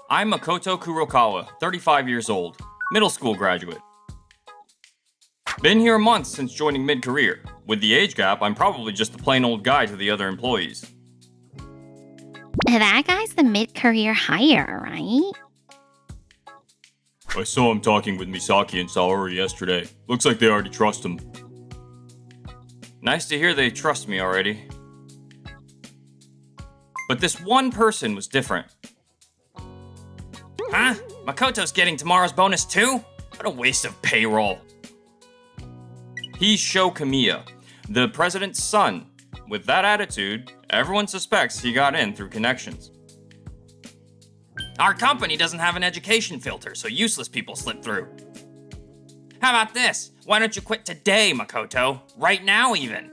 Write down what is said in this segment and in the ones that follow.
I'm Makoto Kurokawa, 35 years old, middle school graduate. Been here a month since joining mid-career. With the age gap, I'm probably just the plain old guy to the other employees. That guy's the mid-career hire, right? I saw him talking with Misaki and Saori yesterday. Looks like they already trust him. Nice to hear they trust me already. But this one person was different. Huh? Makoto's getting tomorrow's bonus too? What a waste of payroll. He's Sho Kamiya, the president's son. With that attitude, everyone suspects he got in through connections. Our company doesn't have an education filter, so useless people slip through. How about this? Why don't you quit today, Makoto? Right now, even.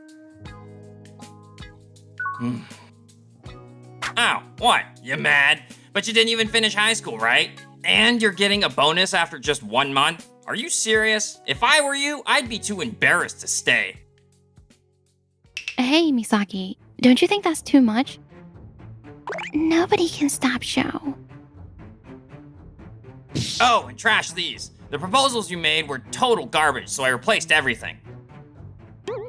Oh, what? You mad? But you didn't even finish high school, right? And you're getting a bonus after just 1 month? Are you serious? If I were you, I'd be too embarrassed to stay. Hey, Misaki, don't you think that's too much? Nobody can stop Sho. Oh, and trash these. The proposals you made were total garbage, so I replaced everything.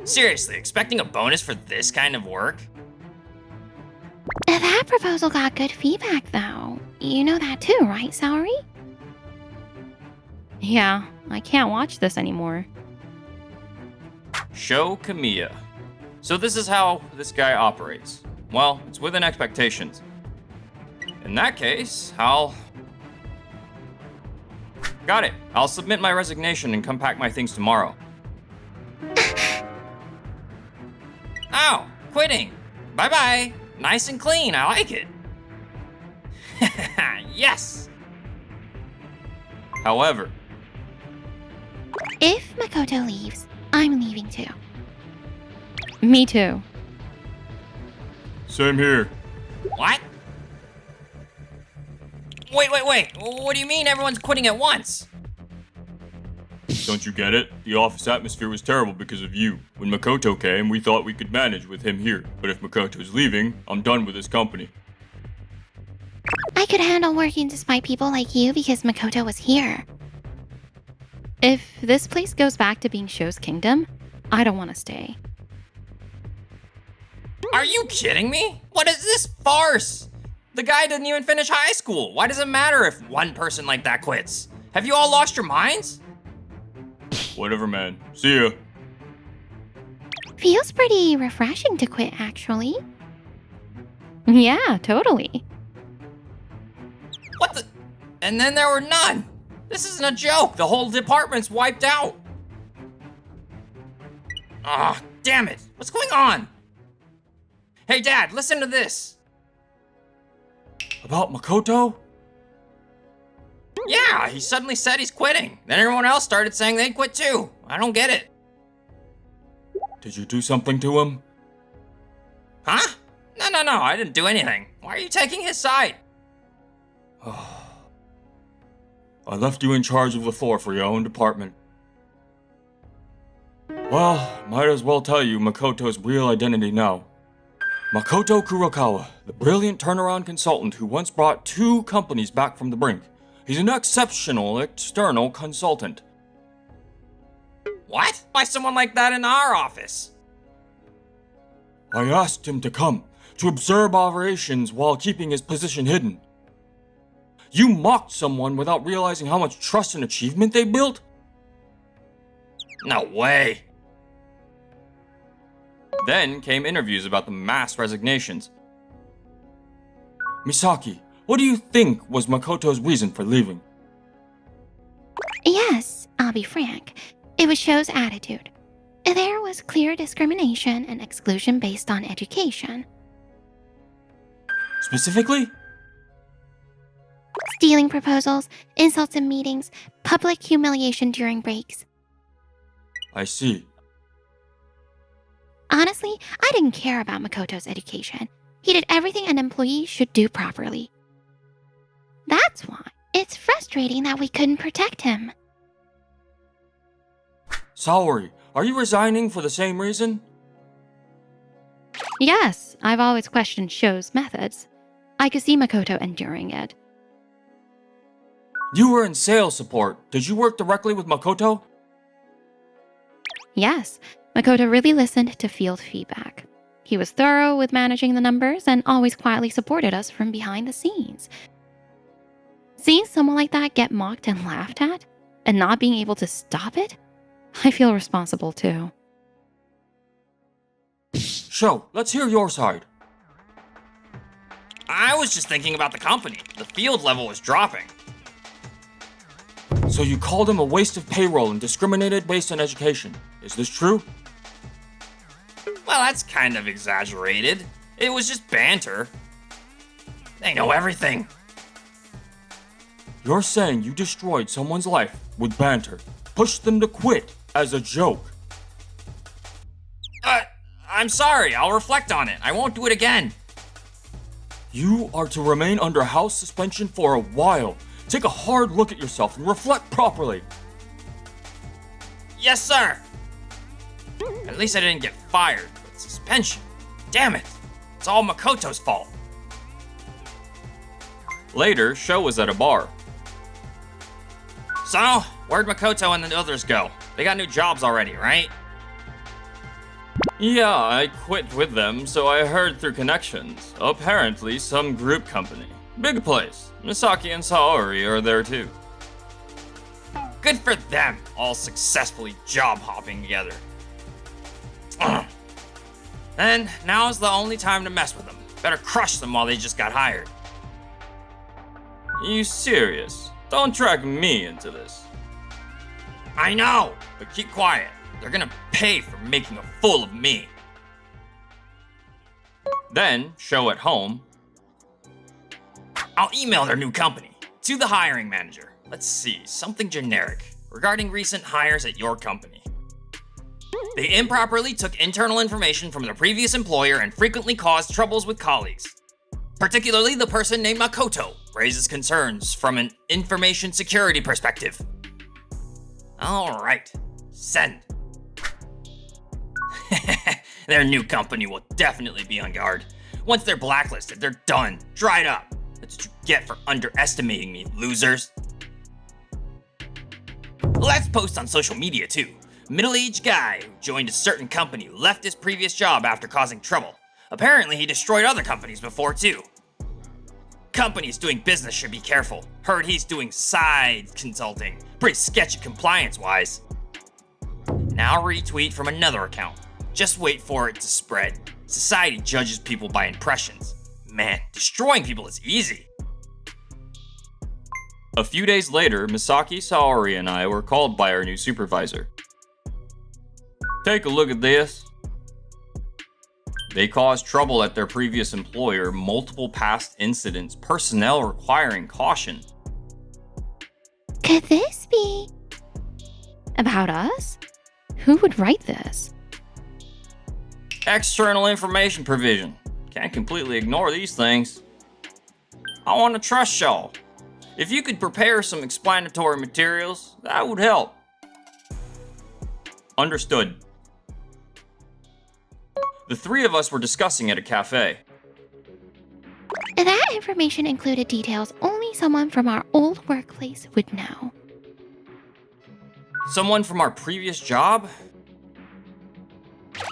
Seriously, expecting a bonus for this kind of work? That proposal got good feedback, though. You know that too, right, Saori? Yeah, I can't watch this anymore. Sho Kamiya. So this is how this guy operates. Well, it's within expectations. In that case, Got it. I'll submit my resignation and come pack my things tomorrow. Oh, quitting. Bye-bye. Nice and clean, I like it. Yes! However, If Makoto leaves, I'm leaving too. Me too. same here. What? Wait. What do you mean everyone's quitting at once? Don't you get it? The office atmosphere was terrible because of you. When Makoto came, we thought we could manage with him here. But if Makoto's leaving, I'm done with this company. I could handle working despite people like you because Makoto was here. If this place goes back to being Sho's kingdom, I don't want to stay. Are you kidding me? What is this farce? The guy didn't even finish high school. Why does it matter if one person like that quits? Have you all lost your minds? Whatever, man. See ya. Feels pretty refreshing to quit, actually. Yeah, totally. What the? And then there were none. This isn't a joke. The whole department's wiped out. Ah, damn it. What's going on? Hey, Dad, listen to this. About Makoto? Yeah, he suddenly said he's quitting. Then everyone else started saying they'd quit too. I don't get it. Did you do something to him? Huh? No, I didn't do anything. Why are you taking his side? I left you in charge of the floor for your own department. Well, might as well tell you Makoto's real identity now. Makoto Kurokawa, the brilliant turnaround consultant who once brought 2 companies back from the brink. He's an exceptional external consultant. What? Why someone like that in our office? I asked him to come, to observe operations while keeping his position hidden. You mocked someone without realizing how much trust and achievement they built? No way. Then came interviews about the mass resignations. Misaki, what do you think was Makoto's reason for leaving? Yes, I'll be frank. It was Sho's attitude. There was clear discrimination and exclusion based on education. Specifically? Stealing proposals, insults in meetings, public humiliation during breaks. I see. Honestly, I didn't care about Makoto's education. He did everything an employee should do properly. That's why it's frustrating that we couldn't protect him. Saori, are you resigning for the same reason? Yes, I've always questioned Sho's methods. I could see Makoto enduring it. You were in sales support. Did you work directly with Makoto? Yes, Makoto really listened to field feedback. He was thorough with managing the numbers and always quietly supported us from behind the scenes. Seeing someone like that get mocked and laughed at, and not being able to stop it, I feel responsible too. Sho, let's hear your side. I was just thinking about the company. The field level is dropping. So you called him a waste of payroll and discriminated based on education. Is this true? Well, that's kind of exaggerated. It was just banter. They know everything. You're saying you destroyed someone's life with banter, pushed them to quit as a joke. I'm sorry. I'll reflect on it. I won't do it again. You are to remain under house suspension for a while. Take a hard look at yourself and reflect properly. Yes, sir. At least I didn't get fired, but suspension. Damn it. It's all Makoto's fault. Later, Sho was at a bar. So, where'd Makoto and the others go? They got new jobs already, right? Yeah, I quit with them, so I heard through connections. Apparently, some group company. Big place. Misaki and Saori are there too. Good for them, all successfully job hopping together. And now's the only time to mess with them. Better crush them while they just got hired. You serious? Don't drag me into this. I know, but keep quiet. They're gonna pay for making a fool of me. Then, Sho at home. I'll email their new company to the hiring manager. Let's see, something generic regarding recent hires at your company. They improperly took internal information from their previous employer and frequently caused troubles with colleagues. Particularly the person named Makoto raises concerns from an information security perspective. All right, send. Their new company will definitely be on guard. Once they're blacklisted, they're done, dried up. That's what you get for underestimating me, losers. Let's post on social media too. Middle-aged guy who joined a certain company left his previous job after causing trouble. Apparently he destroyed other companies before too. Companies doing business should be careful. Heard he's doing side consulting. Pretty sketchy compliance-wise. Now retweet from another account. Just wait for it to spread. Society judges people by impressions. Man, destroying people is easy. A few days later, Misaki, Saori, and I were called by our new supervisor. Take a look at this. They caused trouble at their previous employer, multiple past incidents, personnel requiring caution. Could this be about us? Who would write this? External information provision. Can't completely ignore these things. I want to trust y'all. If you could prepare some explanatory materials, that would help. Understood. The three of us were discussing at a cafe. That information included details only someone from our old workplace would know. Someone from our previous job?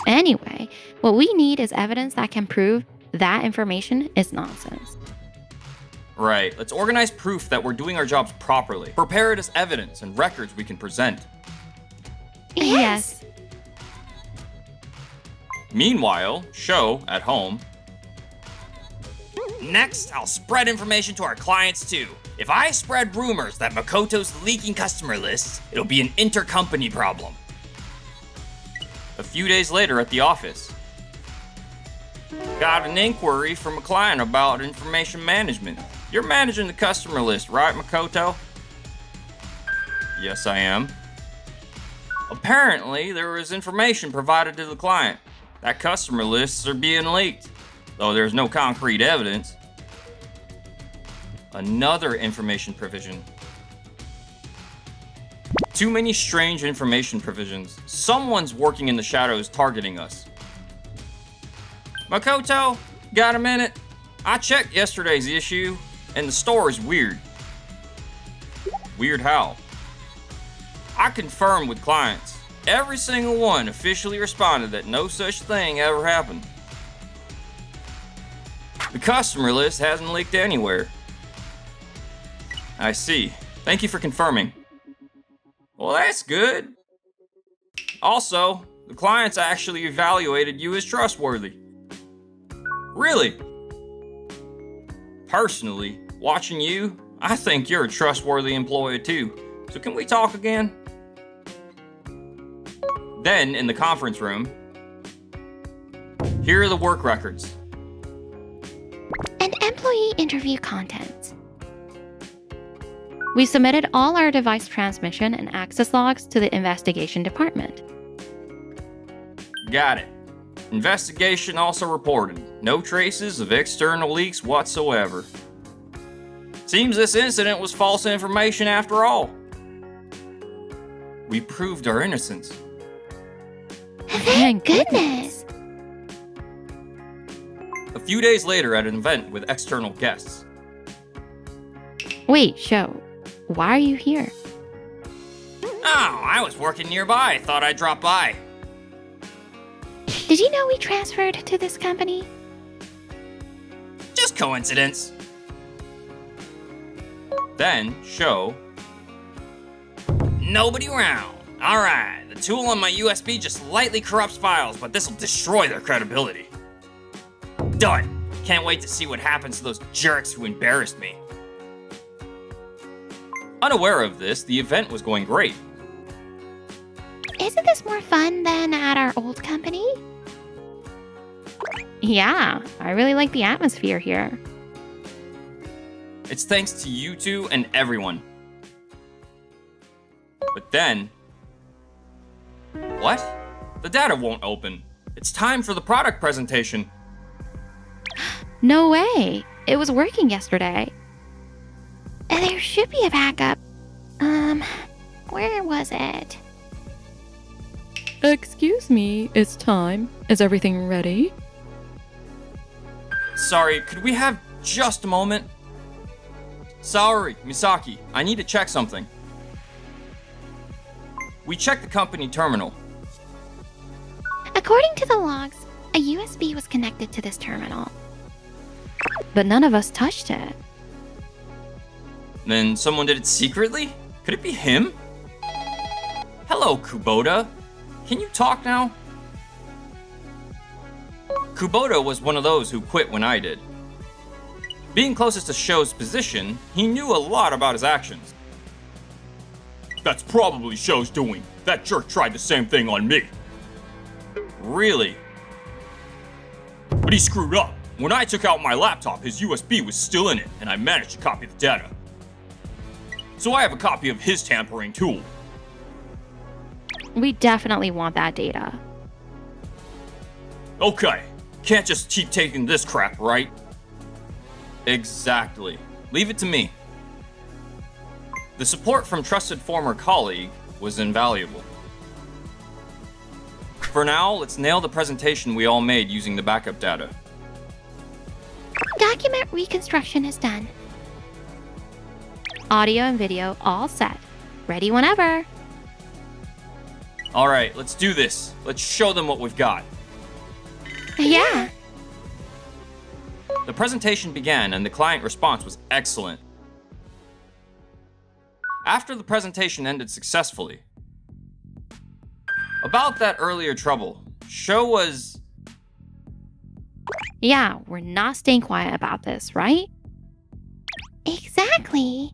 Anyway, what we need is evidence that can prove that information is nonsense. Right, let's organize proof that we're doing our jobs properly. Prepare it as evidence and records we can present. Yes. Meanwhile, Sho, at home. Next, I'll spread information to our clients too. If I spread rumors that Makoto's leaking customer lists, it'll be an intercompany problem. A few days later at the office. Got an inquiry from a client about information management. You're managing the customer list, right, Makoto? Yes, I am. Apparently, there was information provided to the client. That customer lists are being leaked, though there's no concrete evidence. Another information provision. Too many strange information provisions. Someone's working in the shadows targeting us. Makoto, got a minute? I checked yesterday's issue, and the story's weird. Weird how? I confirmed with clients. Every single one officially responded that no such thing ever happened. The customer list hasn't leaked anywhere. I see. Thank you for confirming. Well, that's good. Also, the clients actually evaluated you as trustworthy. Really? Personally, watching you, I think you're a trustworthy employee too. So can we talk again? Then, in the conference room, here are the work records. And employee interview contents. We submitted all our device transmission and access logs to the investigation department. Got it. Investigation also reported no traces of external leaks whatsoever. Seems this incident was false information after all. We proved our innocence. Thank goodness! A few days later at an event with external guests. Wait, Sho, why are you here? Oh, I was working nearby. Thought I'd drop by. Did you know we transferred to this company? Just coincidence. Then, Sho. Nobody around. Alright, the tool on my USB just lightly corrupts files, but this'll destroy their credibility. Done. Can't wait to see what happens to those jerks who embarrassed me. Unaware of this, the event was going great. Isn't this more fun than at our old company? Yeah, I really like the atmosphere here. It's thanks to you two and everyone. But then... What? The data won't open. It's time for the product presentation. No way! It was working yesterday. There should be a backup. Where was it? Excuse me, it's time. Is everything ready? Sorry, could we have just a moment? Sorry, Misaki, I need to check something. We checked the company terminal. According to the logs, a USB was connected to this terminal. But none of us touched it. Then someone did it secretly? Could it be him? Hello, Kubota. Can you talk now? Kubota was one of those who quit when I did. Being closest to Sho's position, he knew a lot about his actions. That's probably Sho's doing. That jerk tried the same thing on me. Really? But he screwed up. When I took out my laptop, his USB was still in it, and I managed to copy the data. So I have a copy of his tampering tool. We definitely want that data. Okay, can't just keep taking this crap, right? Exactly. Leave it to me. The support from trusted former colleague was invaluable. For now, let's nail the presentation we all made using the backup data. Document reconstruction is done. Audio and video all set. Ready whenever. Alright, let's do this. Let's show them what we've got. Yeah. The presentation began and the client response was excellent. After the presentation ended successfully, about that earlier trouble, Sho was... Yeah, we're not staying quiet about this, right? Exactly.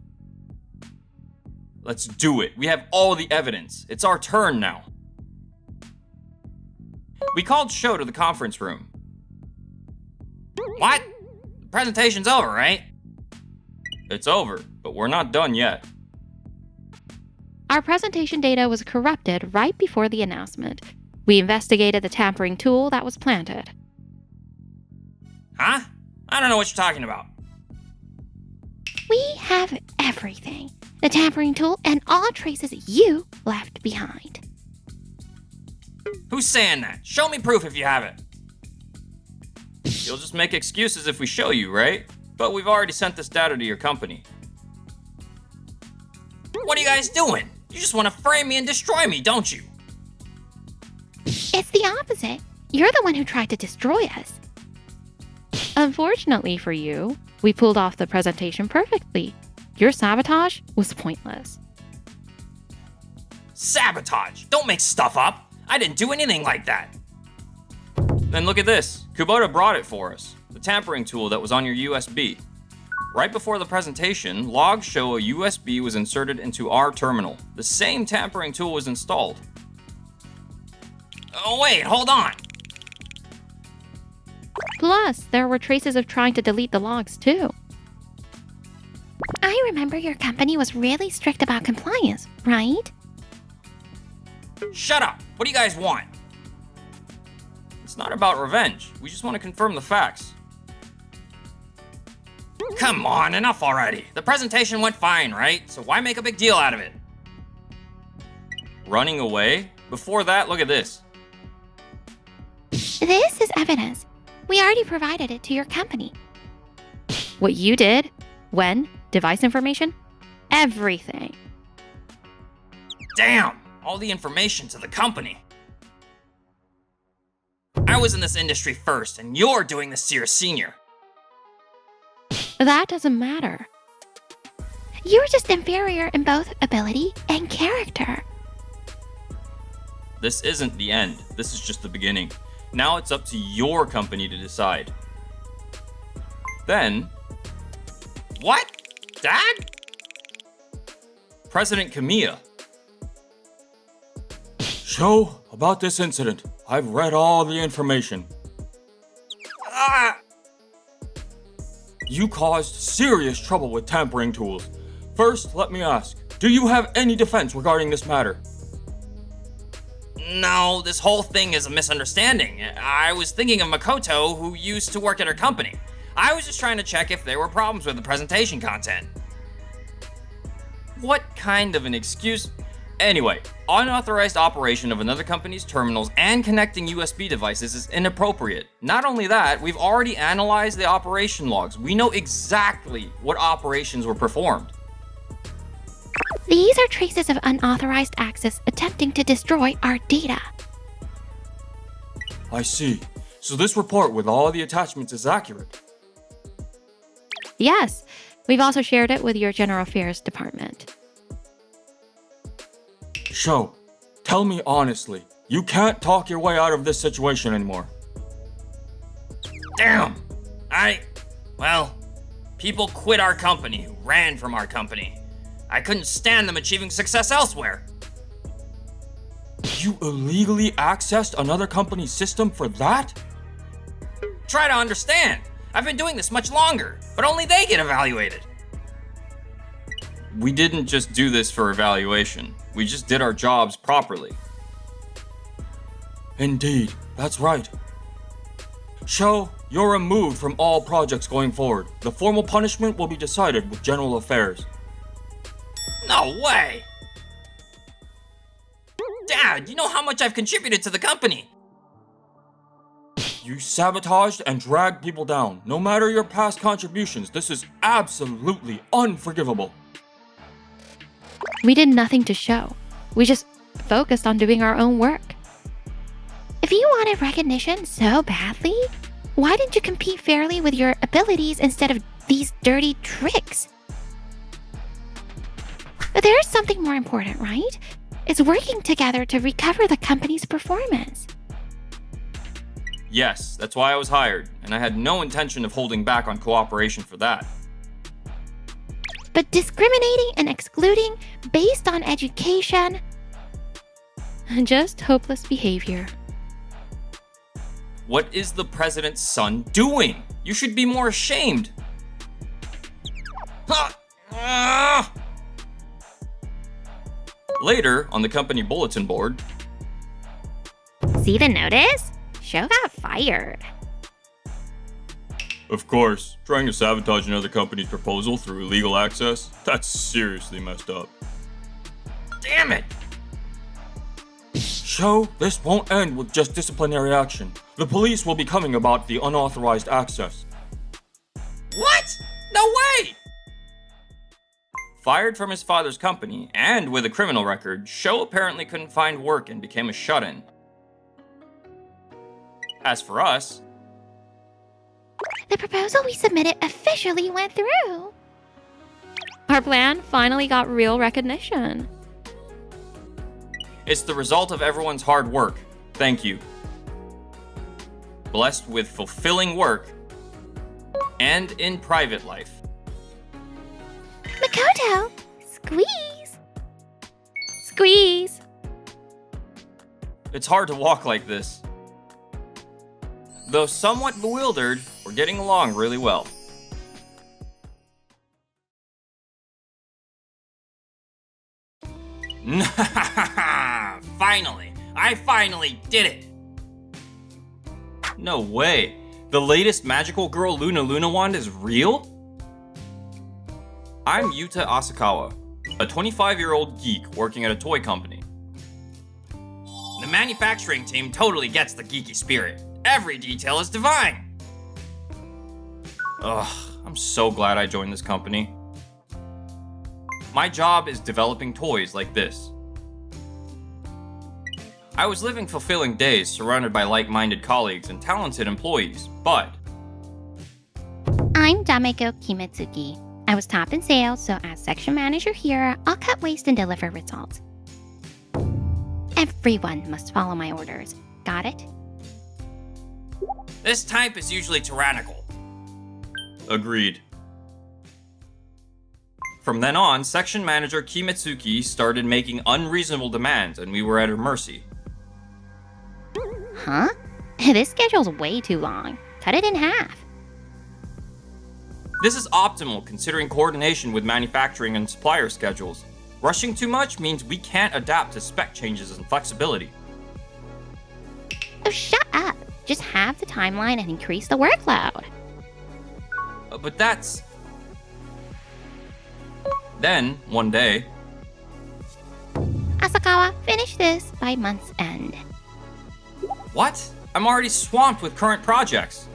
Let's do it. We have all the evidence. It's our turn now. We called Sho to the conference room. What? The presentation's over, right? It's over, but we're not done yet. Our presentation data was corrupted right before the announcement. We investigated the tampering tool that was planted. Huh? I don't know what you're talking about. We have everything. The tampering tool and all traces you left behind. Who's saying that? Show me proof if you have it. You'll just make excuses if we show you, right? But we've already sent this data to your company. What are you guys doing? You just want to frame me and destroy me, don't you? It's the opposite. You're the one who tried to destroy us. Unfortunately for you, we pulled off the presentation perfectly. Your sabotage was pointless. Sabotage! Don't make stuff up! I didn't do anything like that! Then look at this. Kubota brought it for us. The tampering tool that was on your USB. Right before the presentation, logs show a USB was inserted into our terminal. The same tampering tool was installed. Oh wait, hold on! Plus, there were traces of trying to delete the logs too. I remember your company was really strict about compliance, right? Shut up! What do you guys want? It's not about revenge. We just want to confirm the facts. Come on, enough already. The presentation went fine, right? So why make a big deal out of it? Running away? Before that, look at this. This is evidence. We already provided it to your company. What you did, when, device information, everything. Damn! All the information to the company. I was in this industry first, and you're doing this to your senior. That doesn't matter. You're just inferior in both ability and character. This isn't the end. This is just the beginning. Now it's up to your company to decide. Then, What? Dad? President Kamiya. Sho, about this incident, I've read all the information. Ah! You caused serious trouble with tampering tools. First, let me ask, do you have any defense regarding this matter? No, this whole thing is a misunderstanding. I was thinking of Makoto, who used to work at her company. I was just trying to check if there were problems with the presentation content. What kind of an excuse? Anyway, unauthorized operation of another company's terminals and connecting USB devices is inappropriate. Not only that, we've already analyzed the operation logs. We know exactly what operations were performed. These are traces of unauthorized access attempting to destroy our data. I see. So this report with all the attachments is accurate. Yes, we've also shared it with your General Affairs Department. Sho, tell me honestly, you can't talk your way out of this situation anymore. Damn! Well, people quit our company who ran from our company. I couldn't stand them achieving success elsewhere. You illegally accessed another company's system for that? Try to understand. I've been doing this much longer, but only they get evaluated. We didn't just do this for evaluation. We just did our jobs properly. Indeed, that's right. Sho, you're removed from all projects going forward. The formal punishment will be decided with General Affairs. No way! Dad, you know how much I've contributed to the company. You sabotaged and dragged people down. No matter your past contributions, this is absolutely unforgivable. We did nothing to show. We just focused on doing our own work. If you wanted recognition so badly, why didn't you compete fairly with your abilities instead of these dirty tricks? There's something more important, right? It's working together to recover the company's performance. Yes, that's why I was hired, and I had no intention of holding back on cooperation for that. But discriminating and excluding based on education... Just hopeless behavior. What is the president's son doing? You should be more ashamed. Later, on the company bulletin board, See the notice? Sho got fired. Of course, trying to sabotage another company's proposal through illegal access? That's seriously messed up. Damn it! Sho, this won't end with just disciplinary action. The police will be coming about the unauthorized access. What? No way! Fired from his father's company, and with a criminal record, Sho apparently couldn't find work and became a shut-in. As for us, The proposal we submitted officially went through. Our plan finally got real recognition. it's the result of everyone's hard work. Thank you. Blessed with fulfilling work and in private life. Makoto, squeeze. Squeeze! It's hard to walk like this. Though somewhat bewildered, we're getting along really well. Finally! I finally did it! No way. The latest magical girl Luna wand is real? I'm Yuta Asakawa, a 25-year-old geek working at a toy company. The manufacturing team totally gets the geeky spirit. Every detail is divine! Ugh, I'm so glad I joined this company. My job is developing toys like this. I was living fulfilling days surrounded by like-minded colleagues and talented employees, but I'm Dameko Kimitsuki. I was top in sales, so as section manager here, I'll cut waste and deliver results. Everyone must follow my orders. Got it? This type is usually tyrannical. agreed. From then on, section manager Kimitsuki started making unreasonable demands and we were at her mercy. Huh? This schedule's way too long. Cut it in half. This is optimal considering coordination with manufacturing and supplier schedules. Rushing too much means we can't adapt to spec changes and flexibility. Oh, shut up. Just have the timeline and increase the workload. But that's... Then, one day, Asakawa, finish this by month's end. what? I'm already swamped with current projects.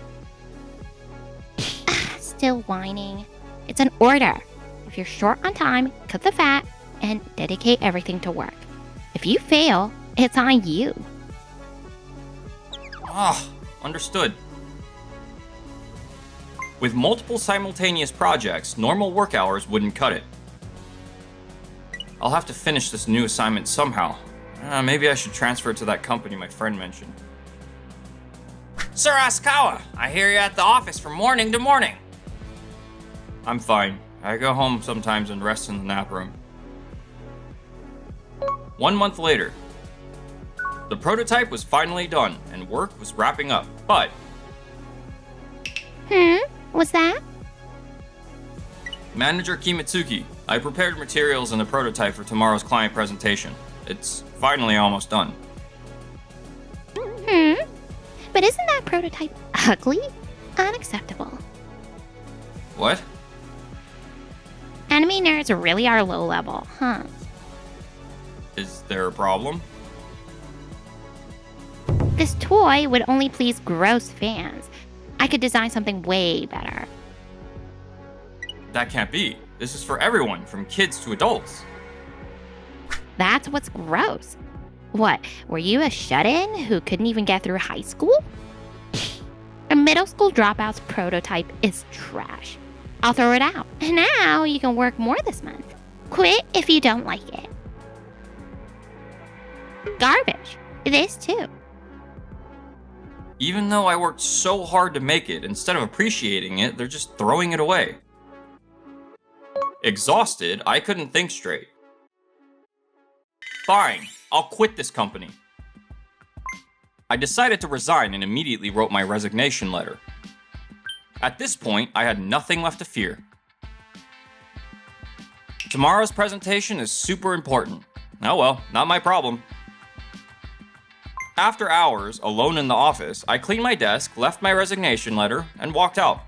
Still whining. It's an order. If you're short on time, cut the fat and dedicate everything to work. If you fail, it's on you. Ah, understood. With multiple simultaneous projects, normal work hours wouldn't cut it. I'll have to finish this new assignment somehow. Maybe I should transfer to that company my friend mentioned. Sir Asakawa, I hear you're at the office from morning to morning. I'm fine. I go home sometimes and rest in the nap room. 1 month later, the prototype was finally done and work was wrapping up, but What's that? Manager Kimitsuki, I prepared materials and the prototype for tomorrow's client presentation. It's finally almost done. But isn't that prototype ugly? Unacceptable. What? Anime nerds really are low level, huh? Is there a problem? This toy would only please gross fans. I could design something way better. That can't be. This is for everyone, from kids to adults. That's what's gross. What, were you a shut-in who couldn't even get through high school? A middle school dropout's prototype is trash. I'll throw it out. And now you can work more this month. Quit if you don't like it. Garbage. This too. Even though I worked so hard to make it, instead of appreciating it, they're just throwing it away. Exhausted, I couldn't think straight. Fine, I'll quit this company. I decided to resign and immediately wrote my resignation letter. At this point, I had nothing left to fear. Tomorrow's presentation is super important. Oh well, not my problem. After hours, alone in the office, I cleaned my desk, left my resignation letter, and walked out.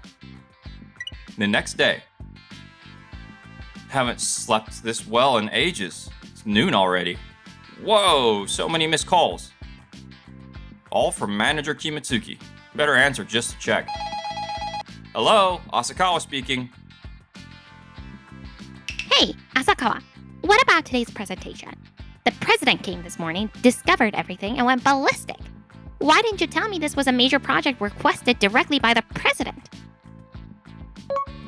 The next day. Haven't slept this well in ages. It's noon already. Whoa, so many missed calls. All from Manager Kimitsuki. Better answer just to check. Hello, Asakawa speaking. Hey, Asakawa, what about today's presentation? The president came this morning, discovered everything, and went ballistic. Why didn't you tell me this was a major project requested directly by the president?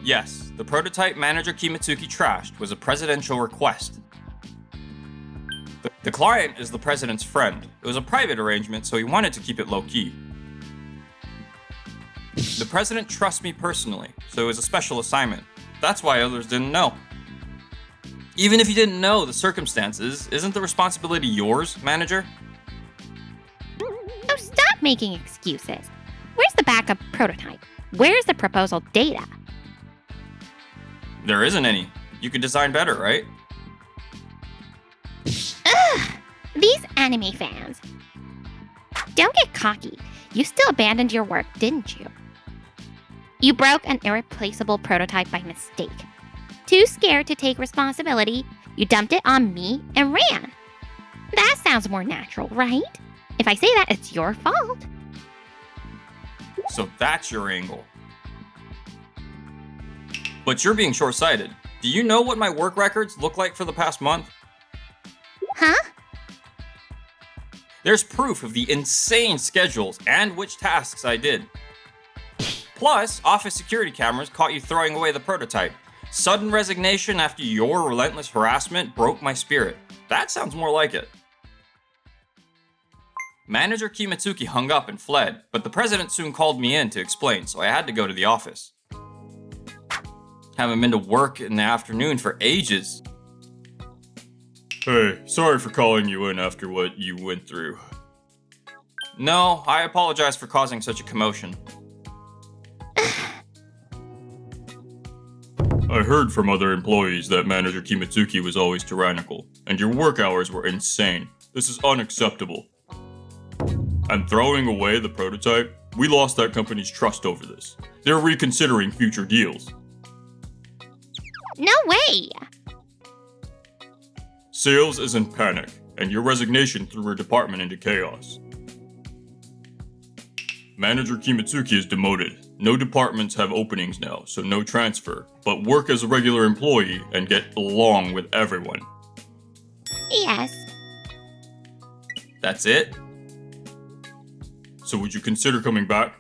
Yes, the prototype Manager Kimitsuki trashed was a presidential request. The client is the president's friend. It was a private arrangement, so he wanted to keep it low-key. The president trusts me personally, so it was a special assignment. That's why others didn't know. Even if you didn't know the circumstances, isn't the responsibility yours, manager? Oh, stop making excuses. Where's the backup prototype? Where's the proposal data? There isn't any. You could design better, right? Ugh! These anime fans. Don't get cocky. You still abandoned your work, didn't you? You broke an irreplaceable prototype by mistake. Too scared to take responsibility, you dumped it on me and ran. That sounds more natural, right? If I say that, it's your fault. So that's your angle. But you're being short-sighted. Do you know what my work records look like for the past month? Huh? There's proof of the insane schedules and which tasks I did. Plus, office security cameras caught you throwing away the prototype. Sudden resignation after your relentless harassment broke my spirit. That sounds more like it. Manager Kimitsuki hung up and fled, but the president soon called me in to explain, so I had to go to the office. Haven't been to work in the afternoon for ages. Hey, sorry for calling you in after what you went through. No, I apologize for causing such a commotion. I heard from other employees that Manager Kimitsuki was always tyrannical, and your work hours were insane. This is unacceptable. And throwing away the prototype, we lost that company's trust over this. They're reconsidering future deals. No way! Sales is in panic, and your resignation threw her department into chaos. Manager Kimitsuki is demoted. No departments have openings now, so no transfer, but work as a regular employee and get along with everyone. Yes. That's it? So would you consider coming back?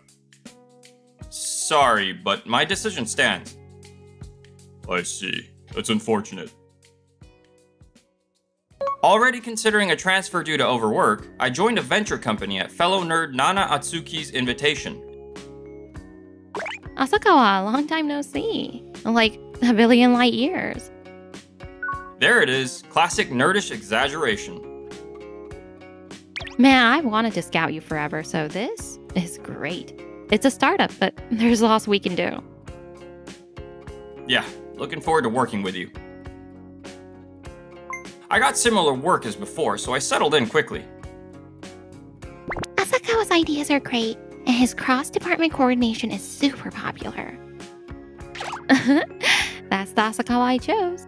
Sorry, but my decision stands. I see. That's unfortunate. Already considering a transfer due to overwork, I joined a venture company at fellow nerd Nana Atsuki's invitation. Asakawa, long time no see. Like a billion light years. There it is, classic nerdish exaggeration. Man, I wanted to scout you forever, so this is great. It's a startup, but there's lots we can do. Yeah, looking forward to working with you. I got similar work as before, so I settled in quickly. Asakawa's ideas are great, and his cross-department coordination is super popular. That's the Asakawa I chose.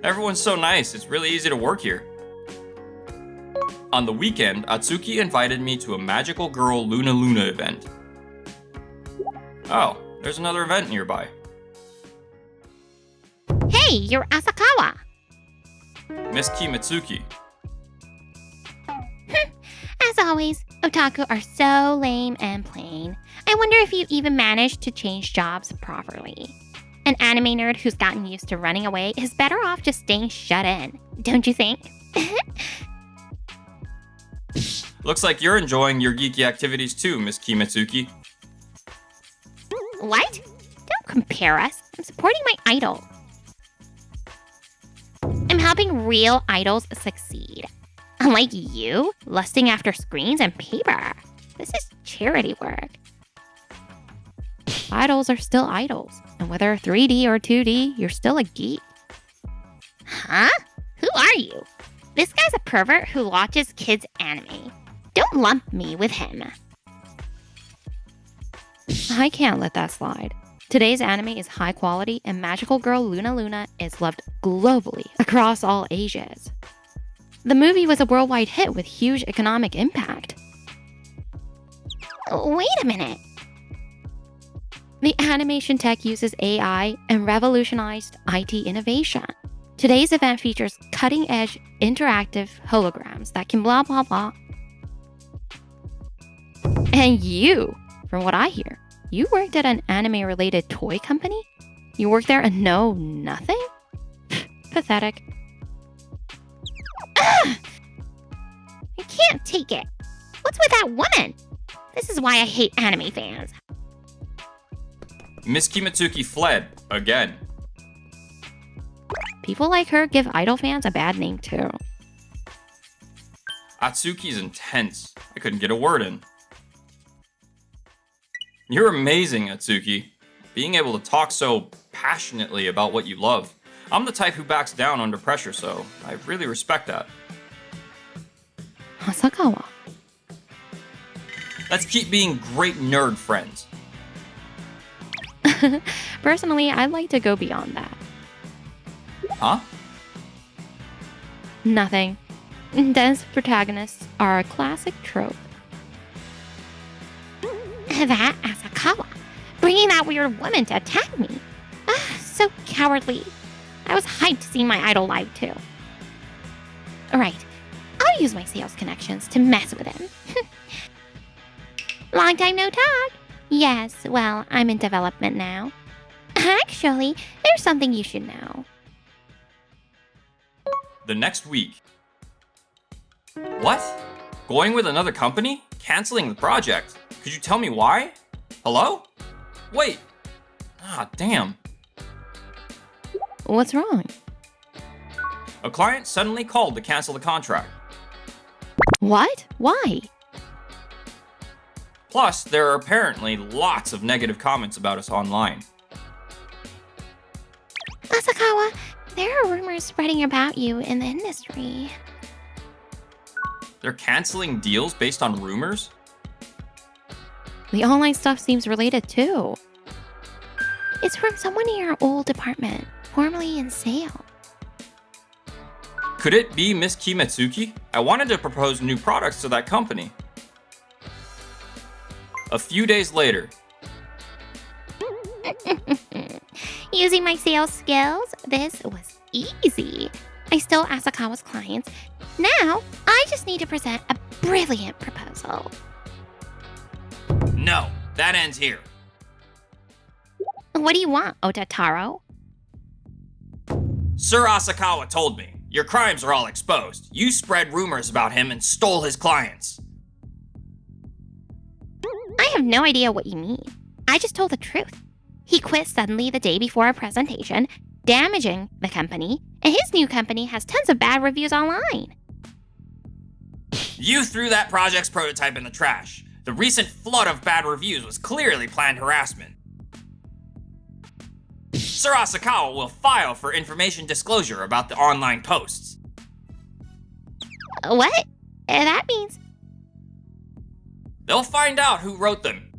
Everyone's so nice, it's really easy to work here. On the weekend, Atsuki invited me to a magical girl Luna event. Oh, there's another event nearby. Hey, you're Asakawa! Miss Kimitsuki. As always, otaku are so lame and plain. I wonder if you even managed to change jobs properly. An anime nerd who's gotten used to running away is better off just staying shut in, don't you think? Looks like you're enjoying your geeky activities too, Miss Kimitsuki. What? Don't compare us. I'm supporting my idol. I'm helping real idols succeed. Unlike you, lusting after screens and paper. This is charity work. Idols are still idols, and whether 3D or 2D, you're still a geek. Huh? Who are you? This guy's a pervert who watches kids' anime. Don't lump me with him. I can't let that slide. Today's anime is high quality, and magical girl Luna is loved globally across all ages. The movie was a worldwide hit with huge economic impact. Wait a minute. The animation tech uses AI and revolutionized IT innovation. Today's event features cutting-edge interactive holograms that can blah blah blah. And you, from what I hear, you worked at an anime-related toy company? You worked there and know nothing? Pathetic. Ugh! I can't take it. What's with that woman? This is why I hate anime fans. Miss Kimitsuki fled again. People like her give idol fans a bad name too. Atsuki's intense. I couldn't get a word in. You're amazing, Atsuki. Being able to talk so passionately about what you love. I'm the type who backs down under pressure, so I really respect that. Asakawa. Let's keep being great nerd friends. Personally, I'd like to go beyond that. Huh? Nothing. Dense protagonists are a classic trope. That Asakawa, bringing that weird woman to attack me. So cowardly. I was hyped to see my idol live too. Alright, I'll use my sales connections to mess with him. Long time no talk. Yes, well, I'm in development now. Actually, there's something you should know. The next week. What? Going with another company? Canceling the project? Could you tell me why? Hello? Wait. Ah, damn. What's wrong? A client suddenly called to cancel the contract. What? Why? Plus, there are apparently lots of negative comments about us online. Asakawa, there are rumors spreading about you in the industry. They're canceling deals based on rumors? The online stuff seems related too. It's from someone in your old department, formerly in sales. Could it be Miss Kimitsuki? I wanted to propose new products to that company. A few days later. Using my sales skills, this was easy. I stole Asakawa's clients. Now, I just need to present a brilliant proposal. No, that ends here. What do you want, Otataro? Sir Asakawa told me, your crimes are all exposed. You spread rumors about him and stole his clients. I have no idea what you mean. I just told the truth. He quit suddenly the day before a presentation, damaging the company, and his new company has tons of bad reviews online. You threw that project's prototype in the trash. The recent flood of bad reviews was clearly planned harassment. Sir Asakawa will file for information disclosure about the online posts. What? That means... They'll find out who wrote them.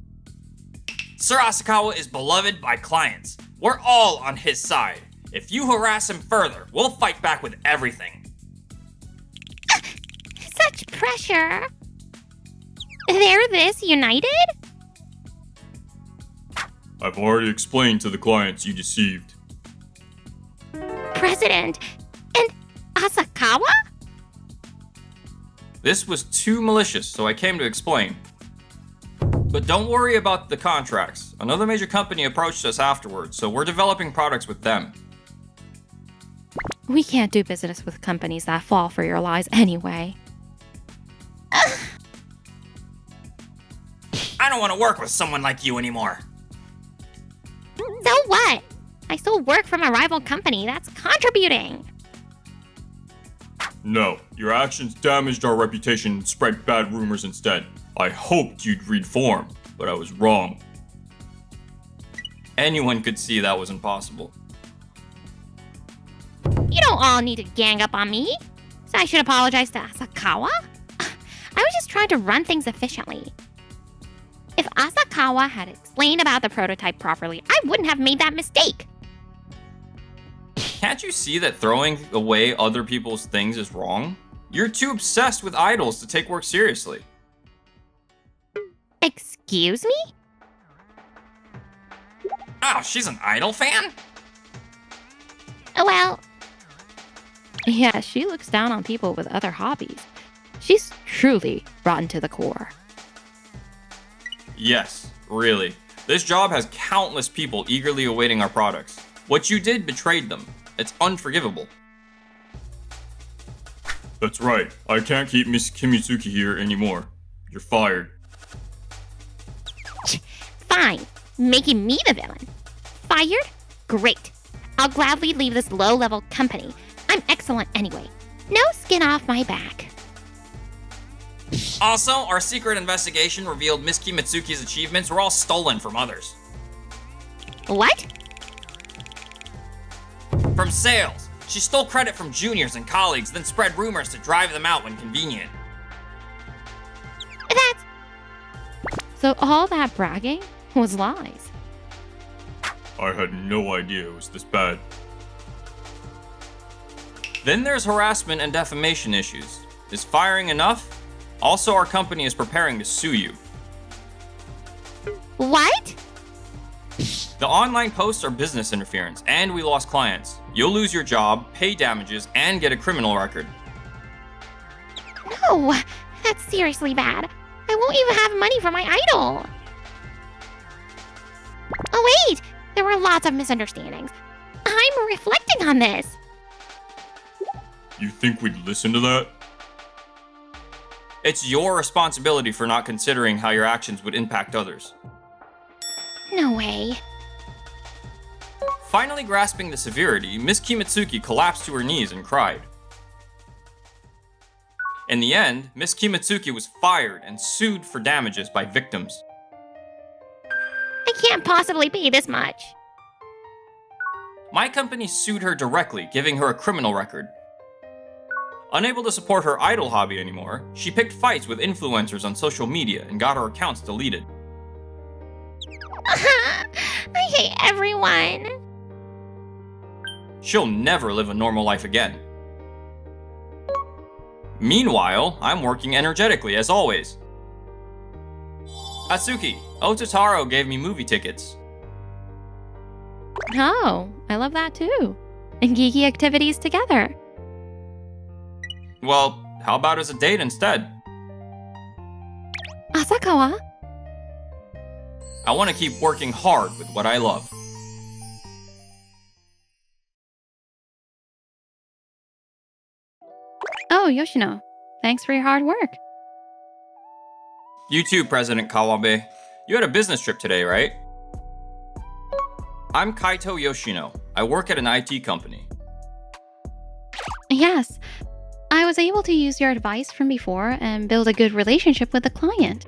Sir Asakawa is beloved by clients. We're all on his side. If you harass him further, we'll fight back with everything. Such pressure. They're this united? I've already explained to the clients you deceived. President and Asakawa? This was too malicious, so I came to explain. But don't worry about the contracts. Another major company approached us afterwards, so we're developing products with them. We can't do business with companies that fall for your lies anyway. I don't want to work with someone like you anymore. So what? I still work from a rival company that's contributing. No, your actions damaged our reputation and spread bad rumors instead. I hoped you'd reform, but I was wrong. Anyone could see that was impossible. You don't all need to gang up on me. So I should apologize to Asakawa? I was just trying to run things efficiently. If Asakawa had explained about the prototype properly, I wouldn't have made that mistake. Can't you see that throwing away other people's things is wrong? You're too obsessed with idols to take work seriously. Excuse me? Oh, she's an Idol fan? Well, Yeah, she looks down on people with other hobbies. She's truly rotten to the core. Yes, really. This job has countless people eagerly awaiting our products. What you did betrayed them. It's unforgivable. That's right. I can't keep Miss Kimitsuki here anymore. You're fired. fine. Making me the villain. Fired? Great. I'll gladly leave this low-level company. I'm excellent anyway. No skin off my back. Also, our secret investigation revealed Miss Kimitsuki's achievements were all stolen from others. What? From sales. She stole credit from juniors and colleagues, then spread rumors to drive them out when convenient. That's... So all that bragging was lies. I had no idea it was this bad. Then there's harassment and defamation issues. Is firing enough? Also, our company is preparing to sue you. What? The online posts are business interference, and we lost clients. You'll lose your job, pay damages, and get a criminal record. No, that's seriously bad. I won't even have money for my idol. Oh wait, there were lots of misunderstandings. I'm reflecting on this. You think we'd listen to that? It's your responsibility for not considering how your actions would impact others. No way. Finally grasping the severity, Miss Kimitsuki collapsed to her knees and cried. In the end, Miss Kimitsuki was fired and sued for damages by victims. I can't possibly pay this much. My company sued her directly, giving her a criminal record. Unable to support her idol hobby anymore, she picked fights with influencers on social media and got her accounts deleted. I hate everyone. She'll never live a normal life again. Meanwhile, I'm working energetically as always. Atsuki, Ototaro gave me movie tickets. Oh, I love that too. And geeky activities together. Well, how about as a date instead? Asakawa? I want to keep working hard with what I love. Oh, Yoshino. Thanks for your hard work. You too, President Kawabe. You had a business trip today, right? I'm Kaito Yoshino. I work at an IT company. Yes. I was able to use your advice from before and build a good relationship with the client.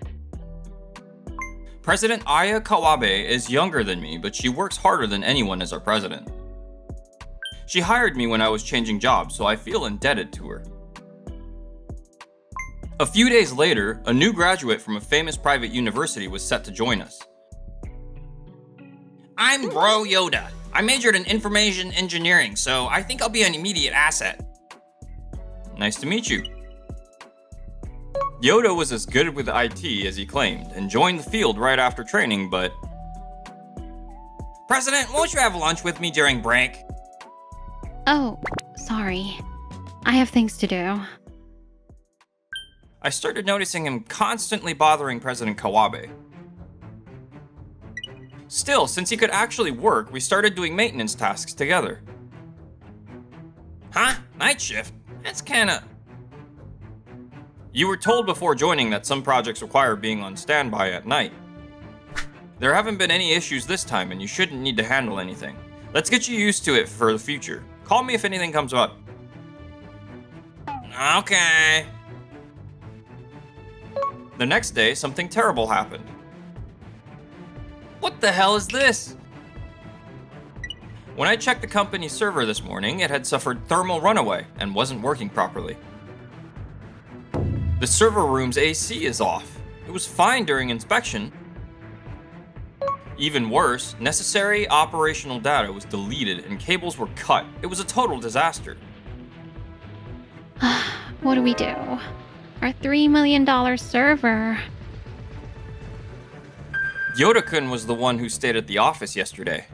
President Aya Kawabe is younger than me, but she works harder than anyone as our president. She hired me when I was changing jobs, so I feel indebted to her. A few days later, a new graduate from a famous private university was set to join us. I'm Bro Yoda. I majored in information engineering, so I think I'll be an immediate asset. Nice to meet you. Yoda was as good with IT as he claimed, and joined the field right after training, but... President, won't you have lunch with me during break? Oh, sorry. I have things to do. I started noticing him constantly bothering President Kawabe. Still, since he could actually work, we started doing maintenance tasks together. Huh? Night shift? That's kinda... You were told before joining that some projects require being on standby at night. There haven't been any issues this time, and you shouldn't need to handle anything. Let's get you used to it for the future. Call me if anything comes up. Okay. The next day, something terrible happened. What the hell is this? When I checked the company's server this morning, it had suffered thermal runaway and wasn't working properly. The server room's AC is off. It was fine during inspection. Even worse, necessary operational data was deleted and cables were cut. It was a total disaster. What do we do? Our $3 million server. Yoda-kun was the one who stayed at the office yesterday.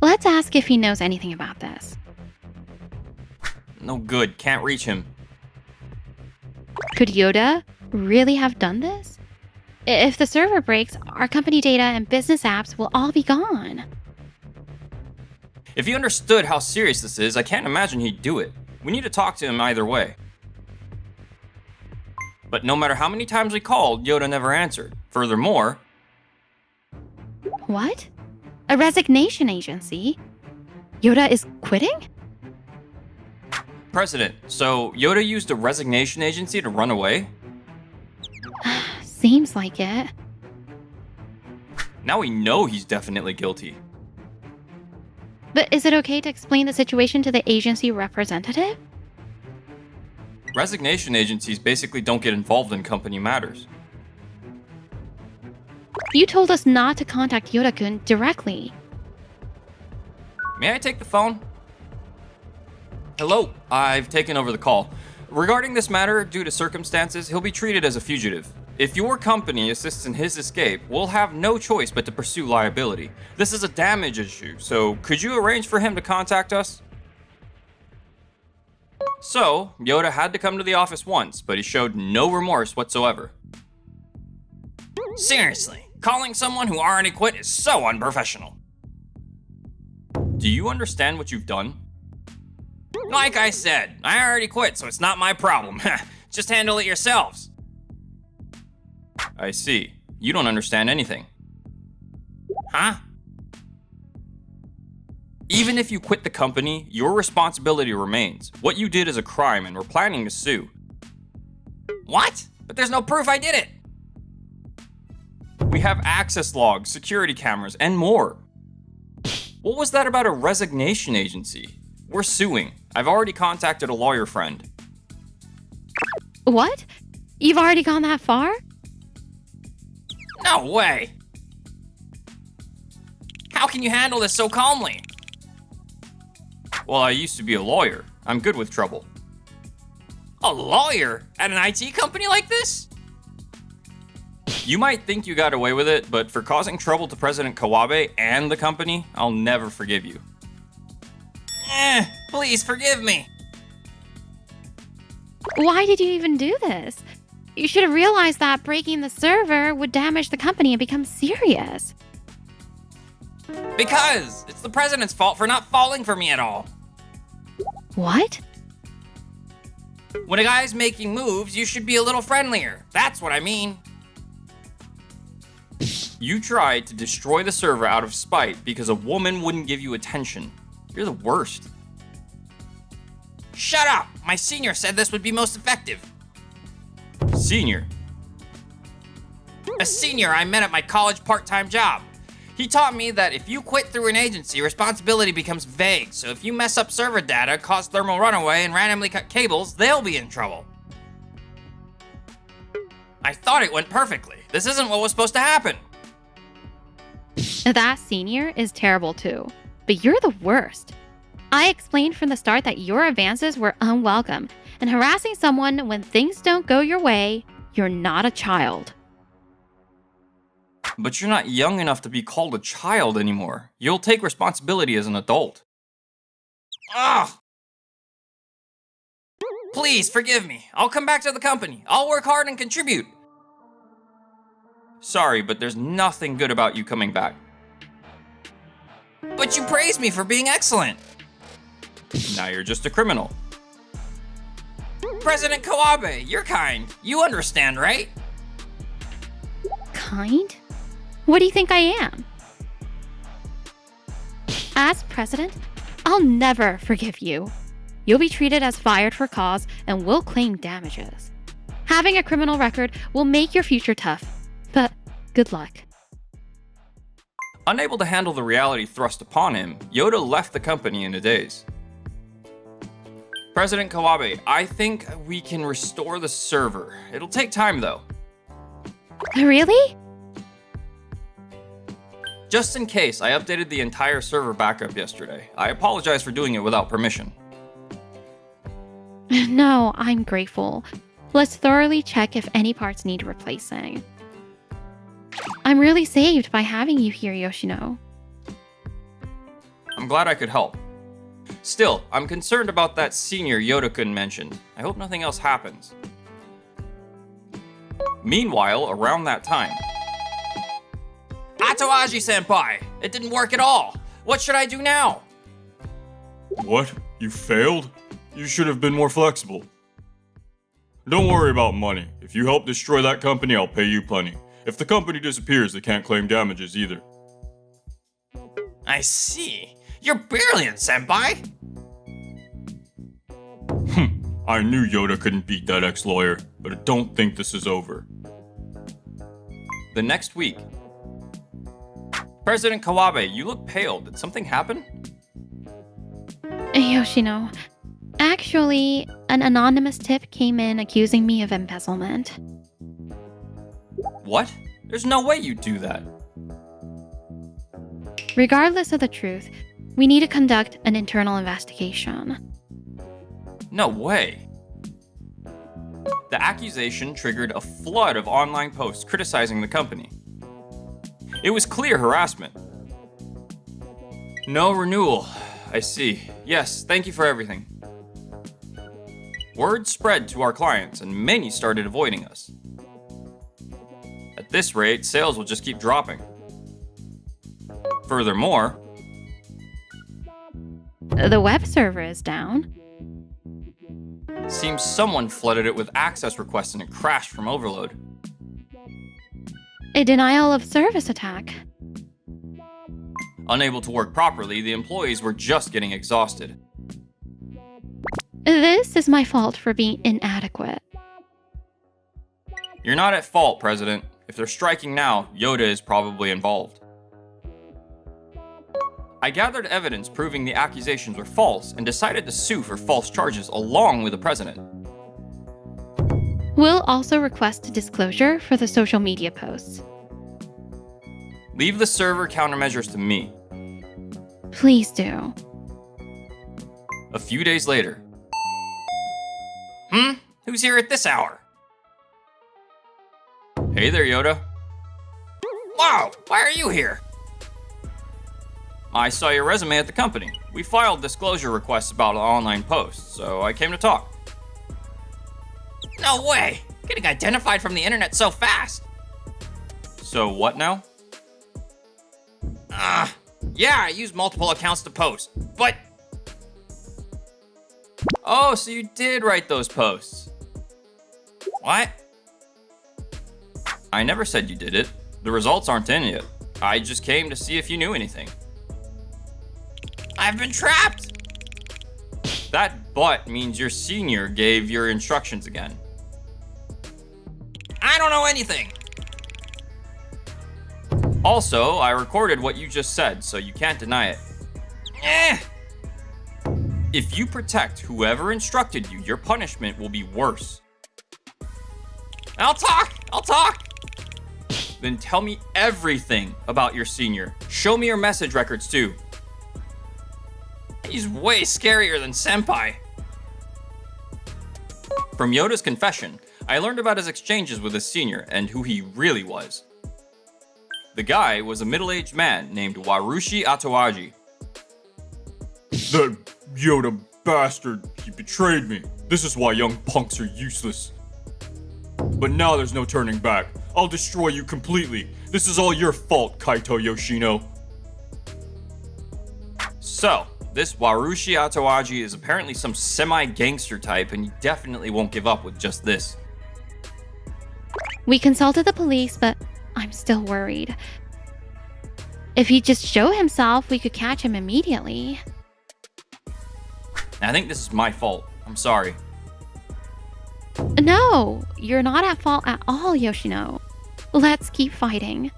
Let's ask if he knows anything about this. No good, can't reach him. Could Yoda really have done this? If the server breaks, our company data and business apps will all be gone. If he understood how serious this is, I can't imagine he'd do it. We need to talk to him either way. But no matter how many times we called, Yoda never answered. Furthermore... What? A resignation agency? Yoda is quitting? President, so Yoda used a resignation agency to run away? Seems like it. Now we know he's definitely guilty. But is it okay to explain the situation to the agency representative? Resignation agencies basically don't get involved in company matters. You told us not to contact Yoda-kun directly. May I take the phone? Hello, I've taken over the call. Regarding this matter, due to circumstances, he'll be treated as a fugitive. If your company assists in his escape, we'll have no choice but to pursue liability. This is a damage issue, so could you arrange for him to contact us? So, Yoda had to come to the office once, but he showed no remorse whatsoever. Seriously, calling someone who already quit is so unprofessional. Do you understand what you've done? Like I said, I already quit, so it's not my problem. Just handle it yourselves. I see. You don't understand anything. Huh? Even if you quit the company, your responsibility remains. What you did is a crime and we're planning to sue. What? But there's no proof I did it. We have access logs, security cameras, and more. What was that about a resignation agency? We're suing. I've already contacted a lawyer friend. What? You've already gone that far? No way. How can you handle this so calmly? Well, I used to be a lawyer. I'm good with trouble. A lawyer at an IT company like this? You might think you got away with it, but for causing trouble to President Kawabe and the company, I'll never forgive you. Please forgive me. Why did you even do this? You should have realized that breaking the server would damage the company and become serious. Because it's the president's fault for not falling for me at all. What? When a guy's making moves, you should be a little friendlier. That's what I mean. You tried to destroy the server out of spite because a woman wouldn't give you attention. You're the worst. Shut up! My senior said this would be most effective. Senior? A senior I met at my college part-time job. He taught me that if you quit through an agency, responsibility becomes vague. So if you mess up server data, cause thermal runaway, and randomly cut cables, they'll be in trouble. I thought it went perfectly. This isn't what was supposed to happen. That senior is terrible too. But you're the worst. I explained from the start that your advances were unwelcome, and harassing someone when things don't go your way, you're not a child. But you're not young enough to be called a child anymore. You'll take responsibility as an adult. Ugh! Please forgive me. I'll come back to the company. I'll work hard and contribute. Sorry, but there's nothing good about you coming back. But you praised me for being excellent. Now you're just a criminal. President Kawabe, you're kind. You understand, right? Kind? What do you think I am? As president, I'll never forgive you. You'll be treated as fired for cause and we'll claim damages. Having a criminal record will make your future tough, but good luck. Unable to handle the reality thrust upon him, Yoda left the company in a daze. President Kawabe, I think we can restore the server. It'll take time though. Really? Just in case, I updated the entire server backup yesterday. I apologize for doing it without permission. No, I'm grateful. Let's thoroughly check if any parts need replacing. I'm really saved by having you here, Yoshino. I'm glad I could help. Still, I'm concerned about that senior Yoda-kun mentioned. I hope nothing else happens. Meanwhile, around that time... Atawaji-senpai! It didn't work at all! What should I do now? What? You failed? You should have been more flexible. Don't worry about money. If you help destroy that company, I'll pay you plenty. If the company disappears, they can't claim damages either. I see. You're brilliant, senpai! I knew Yoda couldn't beat that ex-lawyer, but I don't think this is over. The next week... President Kawabe, you look pale. Did something happen? Yoshino, actually, an anonymous tip came in accusing me of embezzlement. What? There's no way you'd do that. Regardless of the truth, we need to conduct an internal investigation. No way. The accusation triggered a flood of online posts criticizing the company. It was clear harassment. No renewal. I see. Yes, thank you for everything. Word spread to our clients, and many started avoiding us. At this rate, sales will just keep dropping. Furthermore, The web server is down. seems someone flooded it with access requests and it crashed from overload. A denial of service attack. Unable to work properly, the employees were just getting exhausted. This is my fault for being inadequate. You're not at fault, President. If they're striking now, Yoda is probably involved. I gathered evidence proving the accusations were false and decided to sue for false charges along with the President. We'll also request disclosure for the social media posts. Leave the server countermeasures to me. Please do. A few days later, Who's here at this hour? hey there, Yoda. Wow, why are you here? I saw your resume at the company. We filed disclosure requests about online posts, so I came to talk. No way! Getting identified from the internet so fast! So what now? Yeah, I use multiple accounts to post, but Oh, so you did write those posts. what? I never said you did it. The results aren't in yet. I just came to see if you knew anything. I've been trapped! That but means your senior gave your instructions again. I don't know anything! Also, I recorded what you just said, so you can't deny it. Eh! If you protect whoever instructed you, your punishment will be worse. I'll talk! Then tell me everything about your senior. Show me your message records too. He's way scarier than Senpai. From Yoda's confession, I learned about his exchanges with his senior and who he really was. The guy was a middle-aged man named Warushi Atawaji. That Yoda bastard, he betrayed me. This is why young punks are useless. But now there's no turning back. I'll destroy you completely. This is all your fault, Kaito Yoshino. So, this Warushi Atawaji is apparently some semi-gangster type, and he definitely won't give up with just this. We consulted the police, but I'm still worried. If he'd just show himself, we could catch him immediately. I think this is my fault. I'm sorry. No, you're not at fault at all, Yoshino. Let's keep fighting.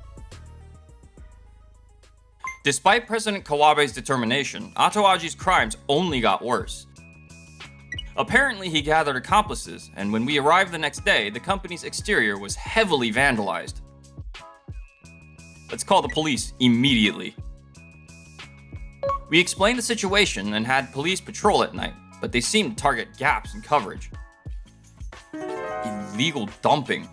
Despite President Kawabe's determination, Atawaji's crimes only got worse. Apparently, he gathered accomplices, and when we arrived the next day, the company's exterior was heavily vandalized. Let's call the police immediately. We explained the situation and had police patrol at night, but they seemed to target gaps in coverage. Illegal dumping.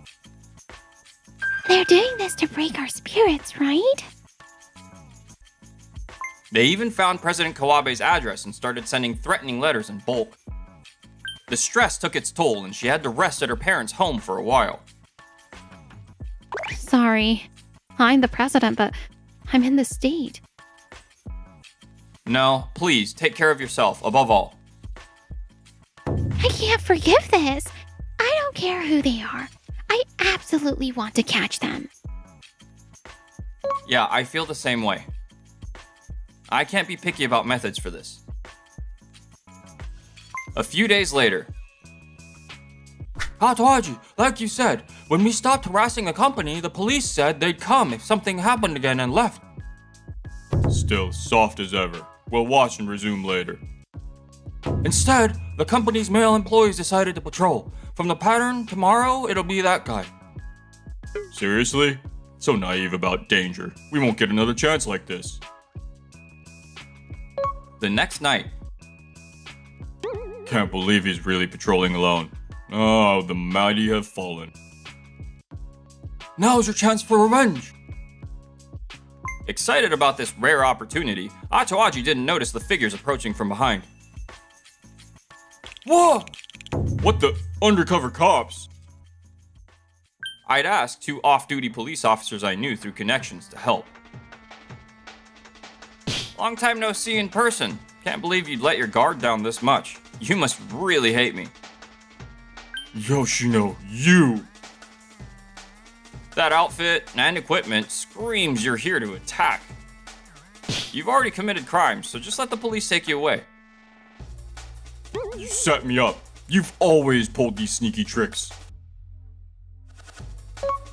They're doing this to break our spirits, right? They even found President Kawabe's address and started sending threatening letters in bulk. The stress took its toll and she had to rest at her parents' home for a while. Sorry. I'm the president, but I'm in the state. No, please, take care of yourself, above all. I can't forgive this. I don't care who they are. I absolutely want to catch them. Yeah, I feel the same way. I can't be picky about methods for this. A few days later. Atawaji, like you said, when we stopped harassing the company, the police said they'd come if something happened again and left. Still soft as ever. We'll watch and resume later. Instead, the company's male employees decided to patrol. From the pattern, tomorrow, it'll be that guy. Seriously? So naive about danger. We won't get another chance like this. The next night. Can't believe he's really patrolling alone. Oh, the mighty have fallen. Now's your chance for revenge. Excited about this rare opportunity, Atawaji didn't notice the figures approaching from behind. Whoa! What the? Undercover cops? I'd asked 2 off-duty police officers I knew through connections to help. Long time no see in person. Can't believe you'd let your guard down this much. You must really hate me. Yoshino, you! That outfit and equipment screams you're here to attack. You've already committed crimes, so just let the police take you away. You set me up. You've always pulled these sneaky tricks.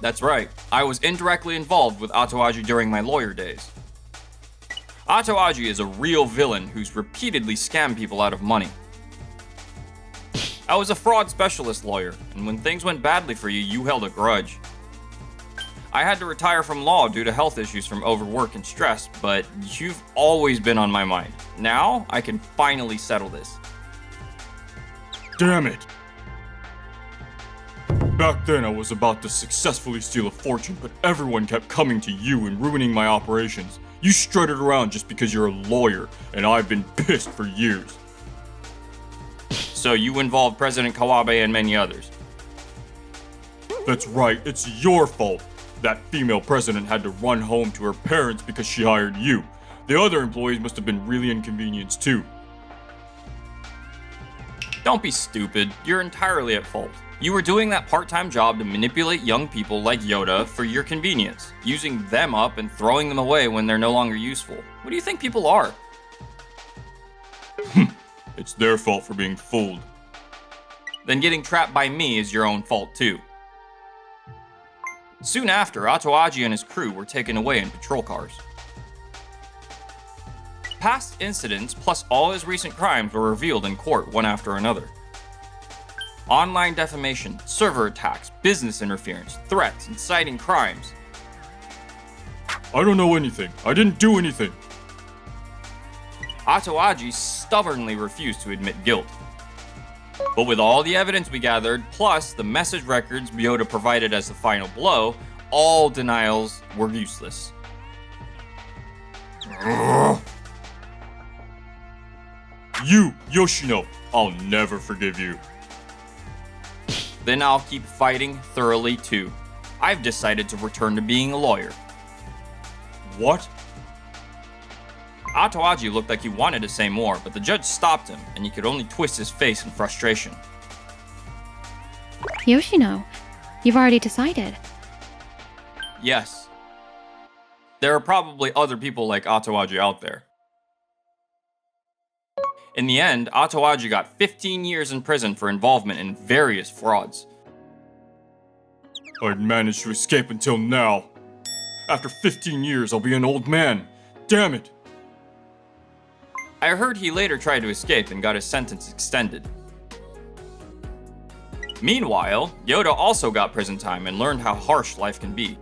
That's right. I was indirectly involved with Atawaji during my lawyer days. Atawaji is a real villain who's repeatedly scammed people out of money. I was a fraud specialist lawyer, and when things went badly for you, you held a grudge. I had to retire from law due to health issues from overwork and stress, but you've always been on my mind. Now, I can finally settle this. Damn it! Back then I was about to successfully steal a fortune, but everyone kept coming to you and ruining my operations. You strutted around just because you're a lawyer, and I've been pissed for years. So you involved President Kawabe and many others. That's right, it's your fault. That female president had to run home to her parents because she hired you. The other employees must have been really inconvenienced too. Don't be stupid. You're entirely at fault. You were doing that part-time job to manipulate young people like Yoda for your convenience, using them up and throwing them away when they're no longer useful. What do you think people are? It's their fault for being fooled. Then getting trapped by me is your own fault too. Soon after, Atawaji and his crew were taken away in patrol cars. Past incidents plus all his recent crimes were revealed in court one after another. Online defamation, server attacks, business interference, threats, inciting crimes. I don't know anything. I didn't do anything. Atawaji stubbornly refused to admit guilt. But with all the evidence we gathered, plus the message records Yoda provided as the final blow, all denials were useless. You, Yoshino, I'll never forgive you. Then I'll keep fighting thoroughly too. I've decided to return to being a lawyer. What? Atawaji looked like he wanted to say more, but the judge stopped him, and he could only twist his face in frustration. Yoshino, you've already decided. Yes. There are probably other people like Atawaji out there. In the end, Atawaji got 15 years in prison for involvement in various frauds. I'd managed to escape until now. After 15 years, I'll be an old man. Damn it! I heard he later tried to escape and got his sentence extended. Meanwhile, Yoda also got prison time and learned how harsh life can be.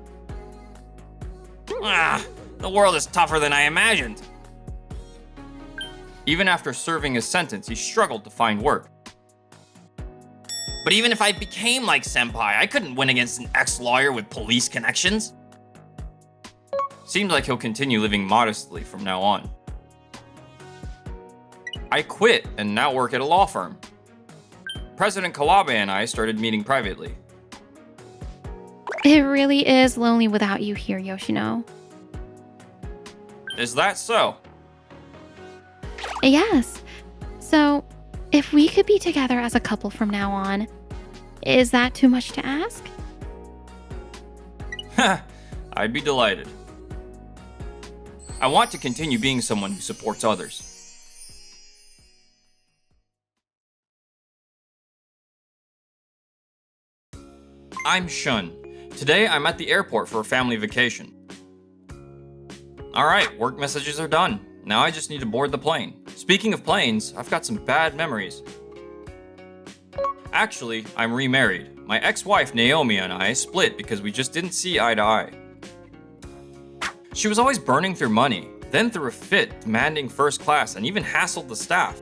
The world is tougher than I imagined. Even after serving his sentence, he struggled to find work. But even if I became like Senpai, I couldn't win against an ex-lawyer with police connections. Seems like he'll continue living modestly from now on. I quit and now work at a law firm. President Kawabe and I started meeting privately. It really is lonely without you here, Yoshino. Is that so? Yes. So, if we could be together as a couple from now on, is that too much to ask? I'd be delighted. I want to continue being someone who supports others. I'm Shun. Today I'm at the airport for a family vacation. Alright, work messages are done. Now I just need to board the plane. Speaking of planes, I've got some bad memories. Actually, I'm remarried. My ex-wife Naomi and I split because we just didn't see eye to eye. She was always burning through money, then threw a fit demanding first class and even hassled the staff.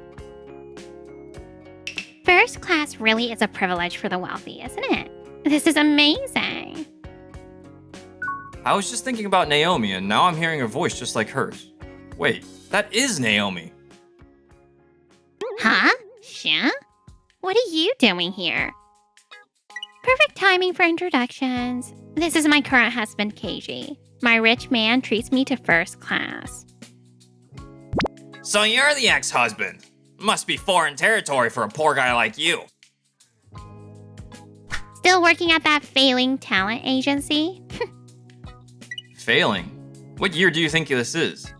First class really is a privilege for the wealthy, isn't it? This is amazing. I was just thinking about Naomi and now I'm hearing a voice just like hers. Wait, that is Naomi. Huh? Sha? What are you doing here? Perfect timing for introductions. This is my current husband, Keiji. My rich man treats me to first class. So you're the ex-husband. Must be foreign territory for a poor guy like you. Still working at that failing talent agency? Failing? What year do you think this is?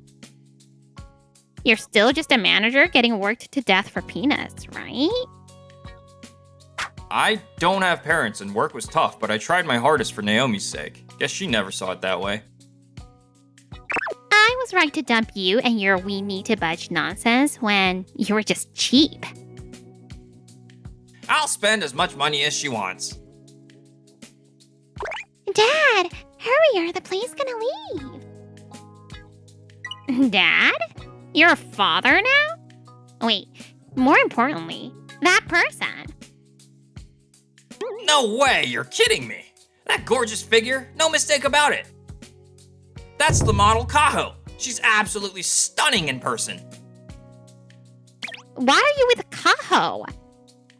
You're still just a manager getting worked to death for peanuts, right? I don't have parents and work was tough, but I tried my hardest for Naomi's sake. Guess she never saw it that way. I was right to dump you and your we need to budge nonsense when you were just cheap. I'll spend as much money as she wants. Dad, hurry or the plane's gonna leave. Dad? You're a father now? Wait, more importantly, that person. No way, you're kidding me. That gorgeous figure, no mistake about it. That's the model Kaho. She's absolutely stunning in person. Why are you with Kaho?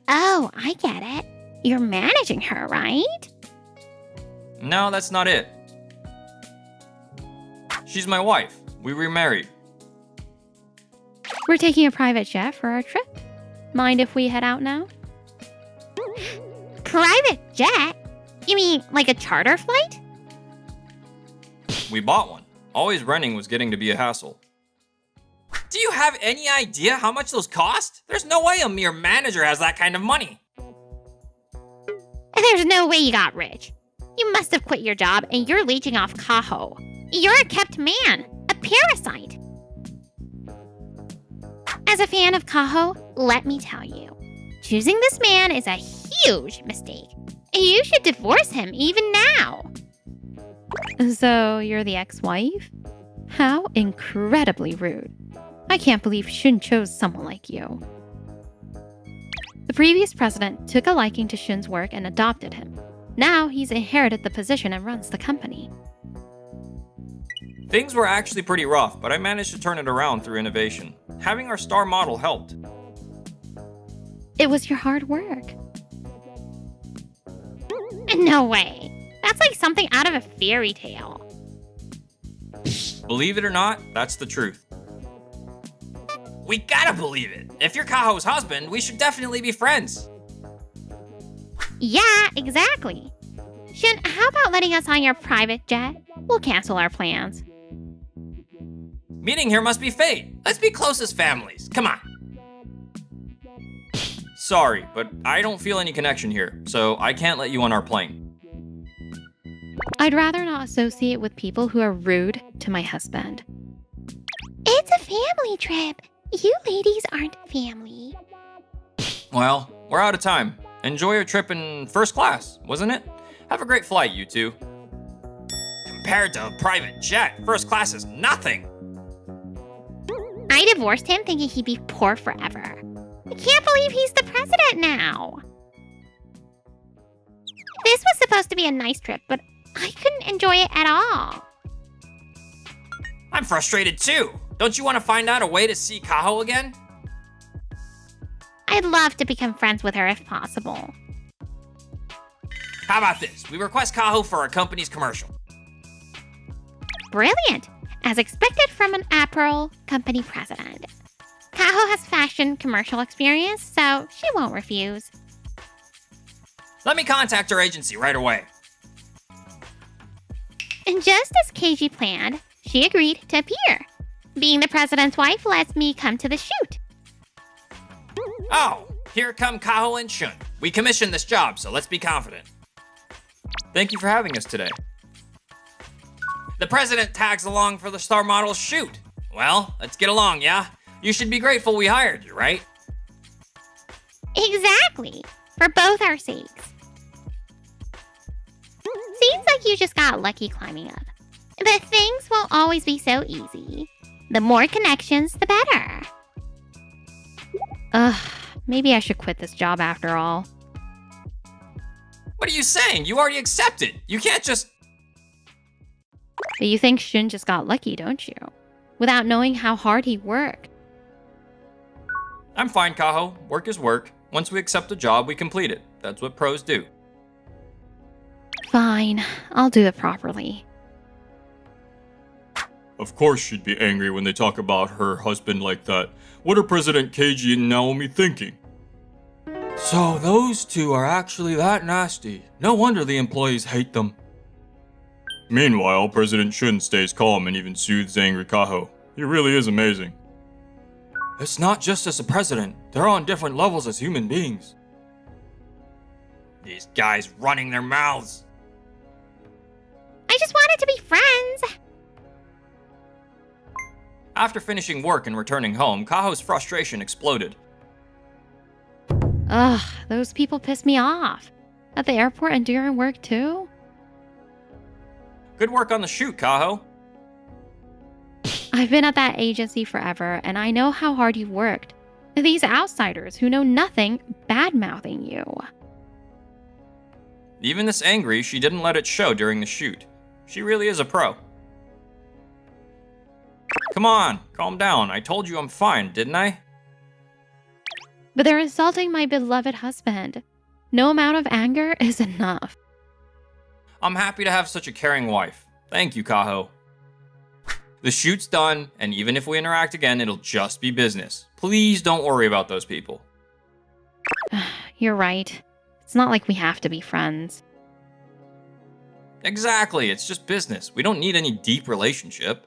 Oh, I get it. You're managing her, right? No, that's not it. She's my wife. We remarried. We're taking a private jet for our trip. Mind if we head out now? Private jet? You mean like a charter flight? We bought one. Always renting was getting to be a hassle. Do you have any idea how much those cost? There's no way a mere manager has that kind of money. There's no way you got rich. You must have quit your job and you're leeching off Kaho. You're a kept man, a parasite. As a fan of Kaho, let me tell you, choosing this man is a huge mistake. You should divorce him even now. So, you're the ex-wife? How incredibly rude. I can't believe Shun chose someone like you. The previous president took a liking to Shun's work and adopted him. Now he's inherited the position and runs the company. Things were actually pretty rough, but I managed to turn it around through innovation. Having our star model helped. It was your hard work. No way. That's like something out of a fairy tale. Believe it or not, that's the truth. We gotta believe it. If you're Kaho's husband, we should definitely be friends. Yeah, exactly. Shun, how about letting us on your private jet? We'll cancel our plans. Meeting here must be fate. Let's be close as families. Come on. Sorry, but I don't feel any connection here, so I can't let you on our plane. I'd rather not associate with people who are rude to my husband. It's a family trip. You ladies aren't family. Well, we're out of time. Enjoy your trip in first class, wasn't it? Have a great flight, you two. Compared to a private jet, first class is nothing. I divorced him thinking he'd be poor forever. I can't believe he's the president now. This was supposed to be a nice trip, but I couldn't enjoy it at all. I'm frustrated too. Don't you want to find out a way to see Kaho again? I'd love to become friends with her if possible. How about this? We request Kaho for our company's commercial. Brilliant! As expected from an apparel company president. Kaho has fashion commercial experience, so she won't refuse. Let me contact her agency right away. And just as Keiji planned, she agreed to appear. Being the president's wife lets me come to the shoot. Oh, here come Kaho and Shun. We commissioned this job, so let's be confident. Thank you for having us today. The president tags along for the star model's shoot. Well, let's get along, yeah? You should be grateful we hired you, right? Exactly. For both our sakes. Seems like you just got lucky climbing up. But things won't always be so easy. The more connections, the better. Maybe I should quit this job after all. What are you saying? You already accepted. You can't just... But you think Shun just got lucky, don't you? Without knowing how hard he worked. I'm fine, Kaho. Work is work. Once we accept a job, we complete it. That's what pros do. Fine, I'll do it properly. Of course she'd be angry when they talk about her husband like that. What are President Keiji and Naomi thinking? So those two are actually that nasty. No wonder the employees hate them. Meanwhile, President Shun stays calm and even soothes angry Kaho. He really is amazing. It's not just as a president. They're on different levels as human beings. These guys running their mouths. I just wanted to be friends. After finishing work and returning home, Kaho's frustration exploded. Ugh, those people piss me off. At the airport and during work too? Good work on the shoot, Kaho. I've been at that agency forever, and I know how hard you've worked. These outsiders who know nothing bad-mouthing you. Even this angry, she didn't let it show during the shoot. She really is a pro. Come on, calm down. I told you I'm fine, didn't I? But they're insulting my beloved husband. No amount of anger is enough. I'm happy to have such a caring wife. Thank you, Kaho. The shoot's done, and even if we interact again, it'll just be business. Please don't worry about those people. You're right. It's not like we have to be friends. Exactly, it's just business. We don't need any deep relationship.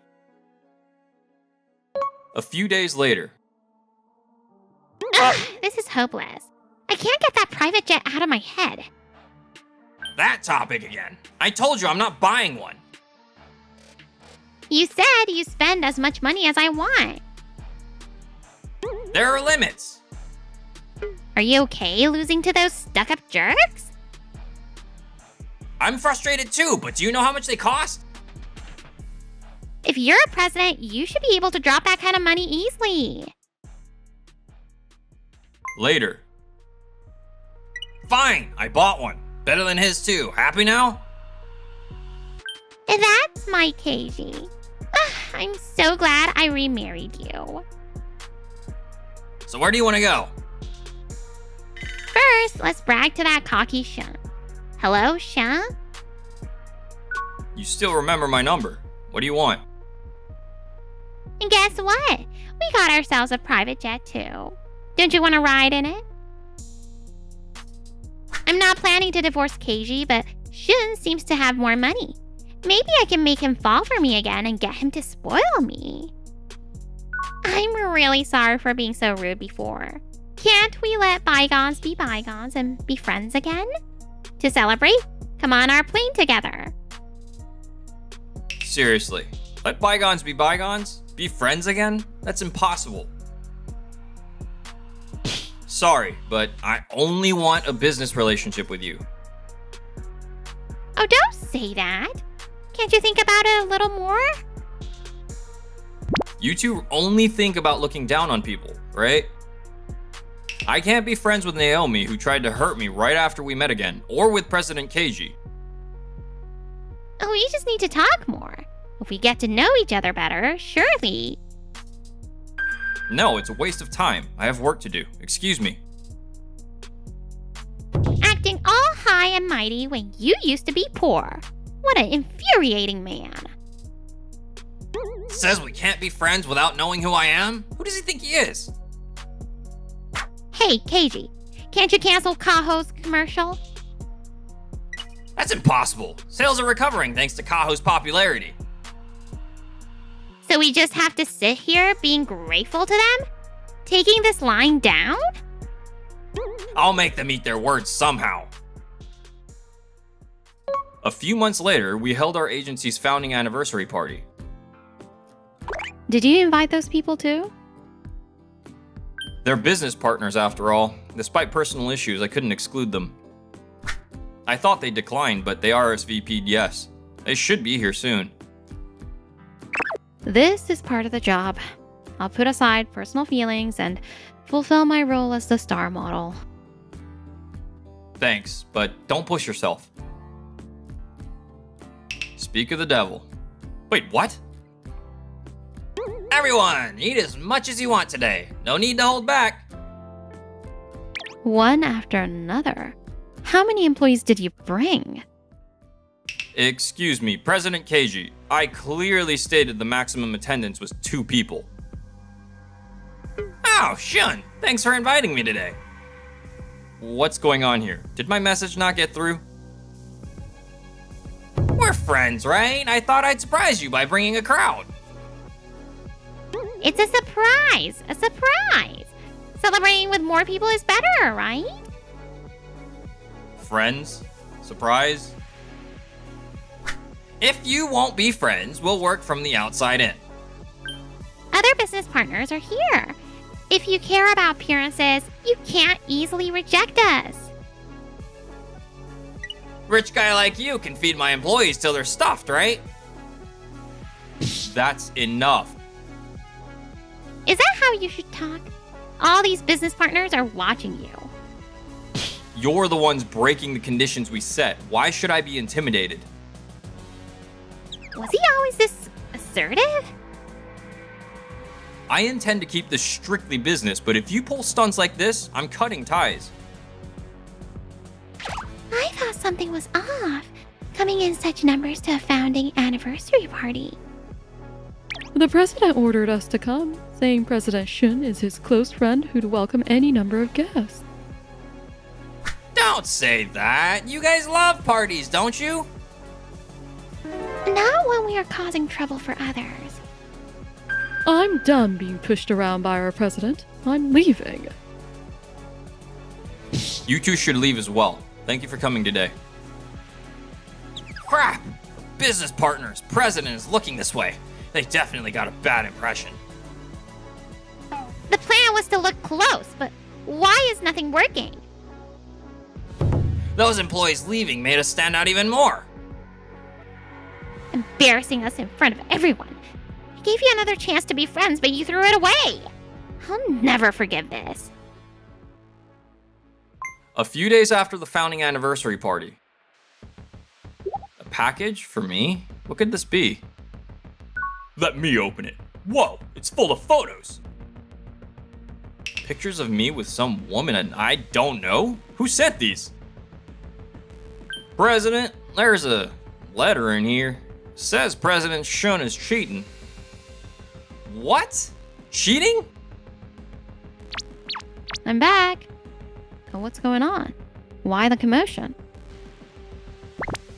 A few days later. Ugh, this is hopeless. I can't get that private jet out of my head. That topic again. I told you I'm not buying one. You said you spend as much money as I want. There are limits. Are you okay losing to those stuck-up jerks? I'm frustrated too, but do you know how much they cost? If you're a president, you should be able to drop that kind of money easily. Later. Fine, I bought one. Better than his too. Happy now? That's my Keiji. I'm so glad I remarried you. So where do you want to go? First, let's brag to that cocky Shun. Hello, Shun? You still remember my number. What do you want? And guess what? We got ourselves a private jet too. Don't you want to ride in it? I'm not planning to divorce Keiji, but Shun seems to have more money. Maybe I can make him fall for me again and get him to spoil me. I'm really sorry for being so rude before. Can't we let bygones be bygones and be friends again? To celebrate, come on our plane together. Seriously, let bygones be bygones? Be friends again? That's impossible. Sorry, but I only want a business relationship with you. Oh, don't say that. Can't you think about it a little more? You two only think about looking down on people, right? I can't be friends with Naomi, who tried to hurt me right after we met again, or with President Keiji. Oh, we just need to talk more. If we get to know each other better, surely. No, it's a waste of time. I have work to do. Excuse me. Acting all high and mighty when you used to be poor. What an infuriating man. Says we can't be friends without knowing who I am? Who does he think he is? Hey, Keiji, can't you cancel Kaho's commercial? That's impossible. Sales are recovering thanks to Kaho's popularity. So we just have to sit here being grateful to them? Taking this line down? I'll make them eat their words somehow. A few months later, we held our agency's founding anniversary party. Did you invite those people too? They're business partners after all. Despite personal issues, I couldn't exclude them. I thought they declined, but they RSVP'd yes. They should be here soon. This is part of the job. I'll put aside personal feelings and fulfill my role as the star model. Thanks, but don't push yourself. Speak of the devil. Wait, what? Everyone, eat as much as you want today. No need to hold back. One after another. How many employees did you bring? Excuse me, President Keiji. I clearly stated the maximum attendance was 2 people. Oh, Shun, thanks for inviting me today. What's going on here? Did my message not get through? We're friends, right? I thought I'd surprise you by bringing a crowd. It's a surprise! A surprise! Celebrating with more people is better, right? Friends? Surprise? If you won't be friends, we'll work from the outside in. Other business partners are here. If you care about appearances, you can't easily reject us. Rich guy like you can feed my employees till they're stuffed, right? That's enough. Is that how you should talk? All these business partners are watching you. You're the ones breaking the conditions we set. Why should I be intimidated? Was he always this assertive? I intend to keep this strictly business, but if you pull stunts like this, I'm cutting ties. I thought something was off, coming in such numbers to a founding anniversary party. The president ordered us to come, saying President Shun is his close friend who'd welcome any number of guests. Don't say that. You guys love parties, don't you? Not when we are causing trouble for others. I'm done being pushed around by our president. I'm leaving. You two should leave as well. Thank you for coming today. Crap! Business partners, president is looking this way. They definitely got a bad impression. The plan was to look close, but why is nothing working? Those employees leaving made us stand out even more. Embarrassing us in front of everyone. I gave you another chance to be friends, but you threw it away. I'll never forgive this. A few days after the founding anniversary party. A package for me? What could this be? Let me open it. Whoa, it's full of photos. Pictures of me with some woman and I don't know? Who sent these? President, there's a letter in here. Says President Shun is cheating. What? Cheating? I'm back. Oh, what's going on? Why the commotion?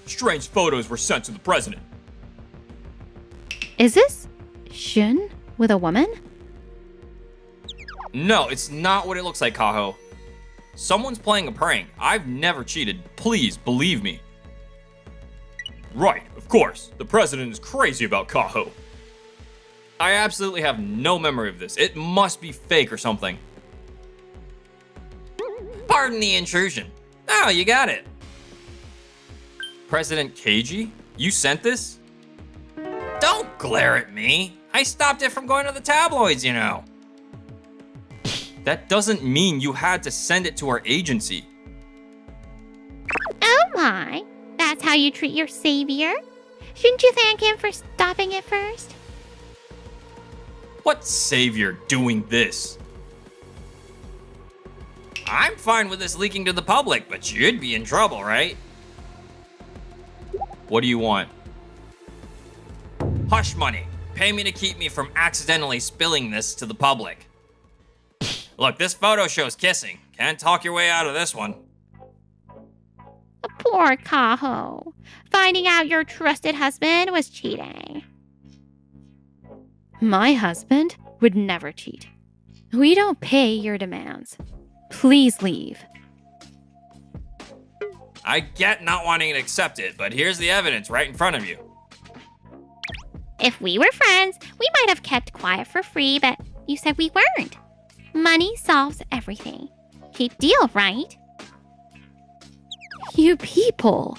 Strange photos were sent to the president. Is this Shun with a woman? No, it's not what it looks like, Kaho. Someone's playing a prank. I've never cheated. Please, believe me. Right, of course. The president is crazy about Kaho. I absolutely have no memory of this. It must be fake or something. Pardon the intrusion. Oh, you got it. President Keiji? You sent this? Don't glare at me. I stopped it from going to the tabloids, you know. That doesn't mean you had to send it to our agency. Oh my, that's how you treat your savior? Shouldn't you thank him for stopping it first? What savior doing this? I'm fine with this leaking to the public, but you'd be in trouble, right? What do you want? Hush money. Pay me to keep me from accidentally spilling this to the public. Look, this photo shows kissing. Can't talk your way out of this one. Poor Kaho. Finding out your trusted husband was cheating. My husband would never cheat. We don't pay your demands. Please leave. I get not wanting to accept it, but here's the evidence right in front of you. If we were friends, we might have kept quiet for free, but you said we weren't. Money solves everything. Cheap deal, right? You people.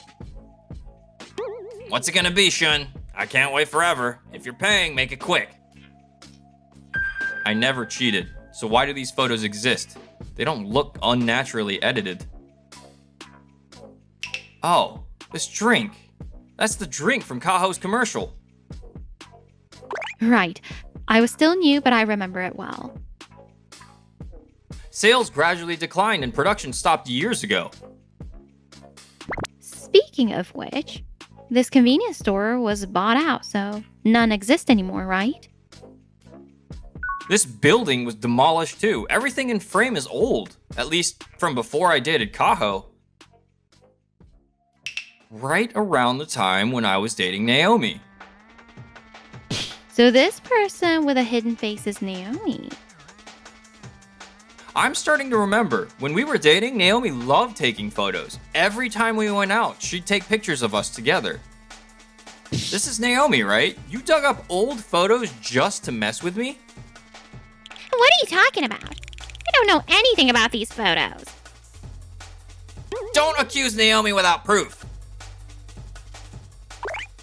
What's it gonna be, Shun? I can't wait forever. If you're paying, make it quick. I never cheated, so why do these photos exist? They don't look unnaturally edited. Oh, this drink. That's the drink from Kaho's commercial. Right. I was still new, but I remember it well. Sales gradually declined and production stopped years ago. Speaking of which, this convenience store was bought out, so none exist anymore, right? This building was demolished too. Everything in frame is old, at least from before I dated Kaho. Right around the time when I was dating Naomi. So this person with a hidden face is Naomi. I'm starting to remember, when we were dating, Naomi loved taking photos. Every time we went out, she'd take pictures of us together. This is Naomi, right? You dug up old photos just to mess with me? What are you talking about? I don't know anything about these photos. Don't accuse Naomi without proof.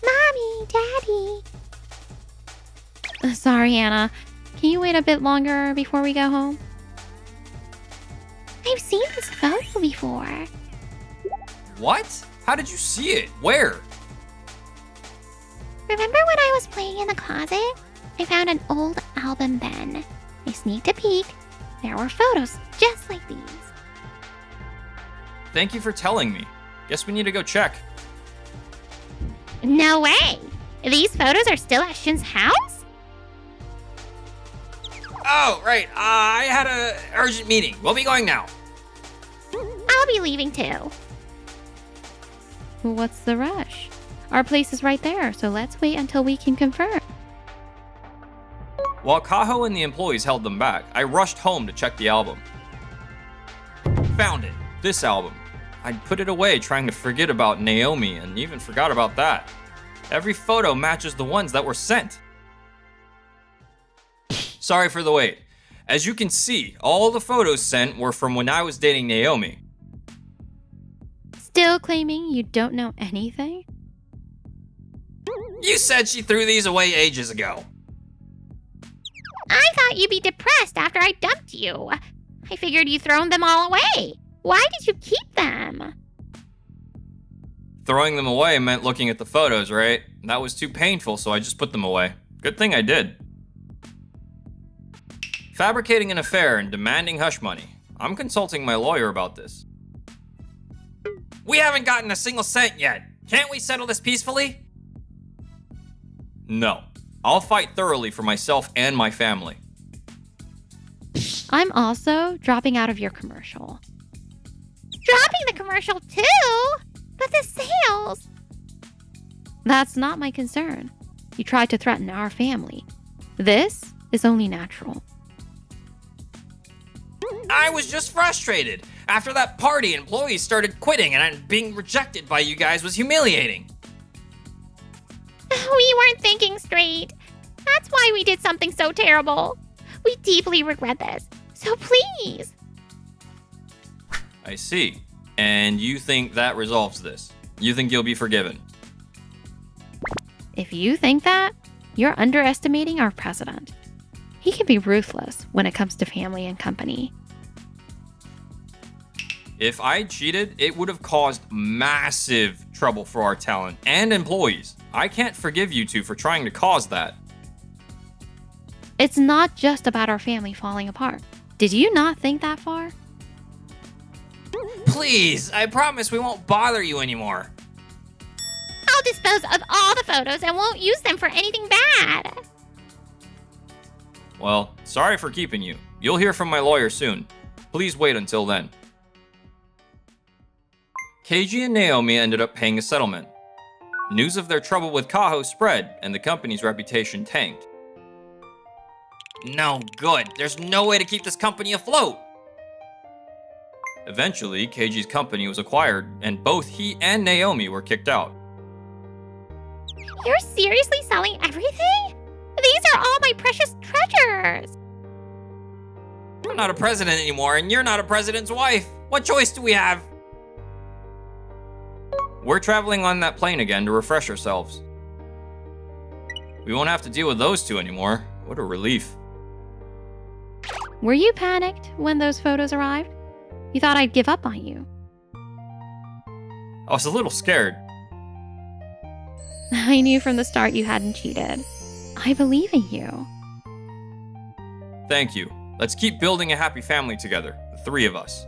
Mommy, Daddy. Sorry, Anna. Can you wait a bit longer before we go home? I've seen this photo before. What? How did you see it? Where? Remember when I was playing in the closet? I found an old album then. I sneaked a peek. There were photos just like these. Thank you for telling me. Guess we need to go check. No way! These photos are still at Shun's house? Oh, right. I had a urgent meeting. We'll be going now. I'll be leaving too. Well, what's the rush? Our place is right there, so let's wait until we can confirm. While Kaho and the employees held them back, I rushed home to check the album. Found it. This album. I'd put it away trying to forget about Naomi and even forgot about that. Every photo matches the ones that were sent. Sorry for the wait. As you can see, all the photos sent were from when I was dating Naomi. Still claiming you don't know anything? You said she threw these away ages ago. I thought you'd be depressed after I dumped you. I figured you'd thrown them all away. Why did you keep them? Throwing them away meant looking at the photos, right? That was too painful, so I just put them away. Good thing I did. Fabricating an affair and demanding hush money. I'm consulting my lawyer about this. We haven't gotten a single cent yet. Can't we settle this peacefully? No. I'll fight thoroughly for myself and my family. I'm also dropping out of your commercial. Dropping the commercial too? But the sales. That's not my concern. You tried to threaten our family. This is only natural. I was just frustrated. After that party, employees started quitting and being rejected by you guys was humiliating. We weren't thinking straight. That's why we did something so terrible. We deeply regret this. So please. I see. And you think that resolves this? You think you'll be forgiven? If you think that, you're underestimating our president. He can be ruthless when it comes to family and company. If I cheated, it would have caused massive trouble for our talent and employees. I can't forgive you two for trying to cause that. It's not just about our family falling apart. Did you not think that far? Please, I promise we won't bother you anymore. I'll dispose of all the photos and won't use them for anything bad. Well, sorry for keeping you. You'll hear from my lawyer soon. Please wait until then. Keiji and Naomi ended up paying a settlement. News of their trouble with Kaho spread, and the company's reputation tanked. No good. There's no way to keep this company afloat. Eventually, Keiji's company was acquired, and both he and Naomi were kicked out. You're seriously selling everything? These are all my precious treasures. I'm not a president anymore, and you're not a president's wife. What choice do we have? We're traveling on that plane again to refresh ourselves. We won't have to deal with those two anymore. What a relief. Were you panicked when those photos arrived? You thought I'd give up on you. I was a little scared. I knew from the start you hadn't cheated. I believe in you. Thank you. Let's keep building a happy family together, the three of us.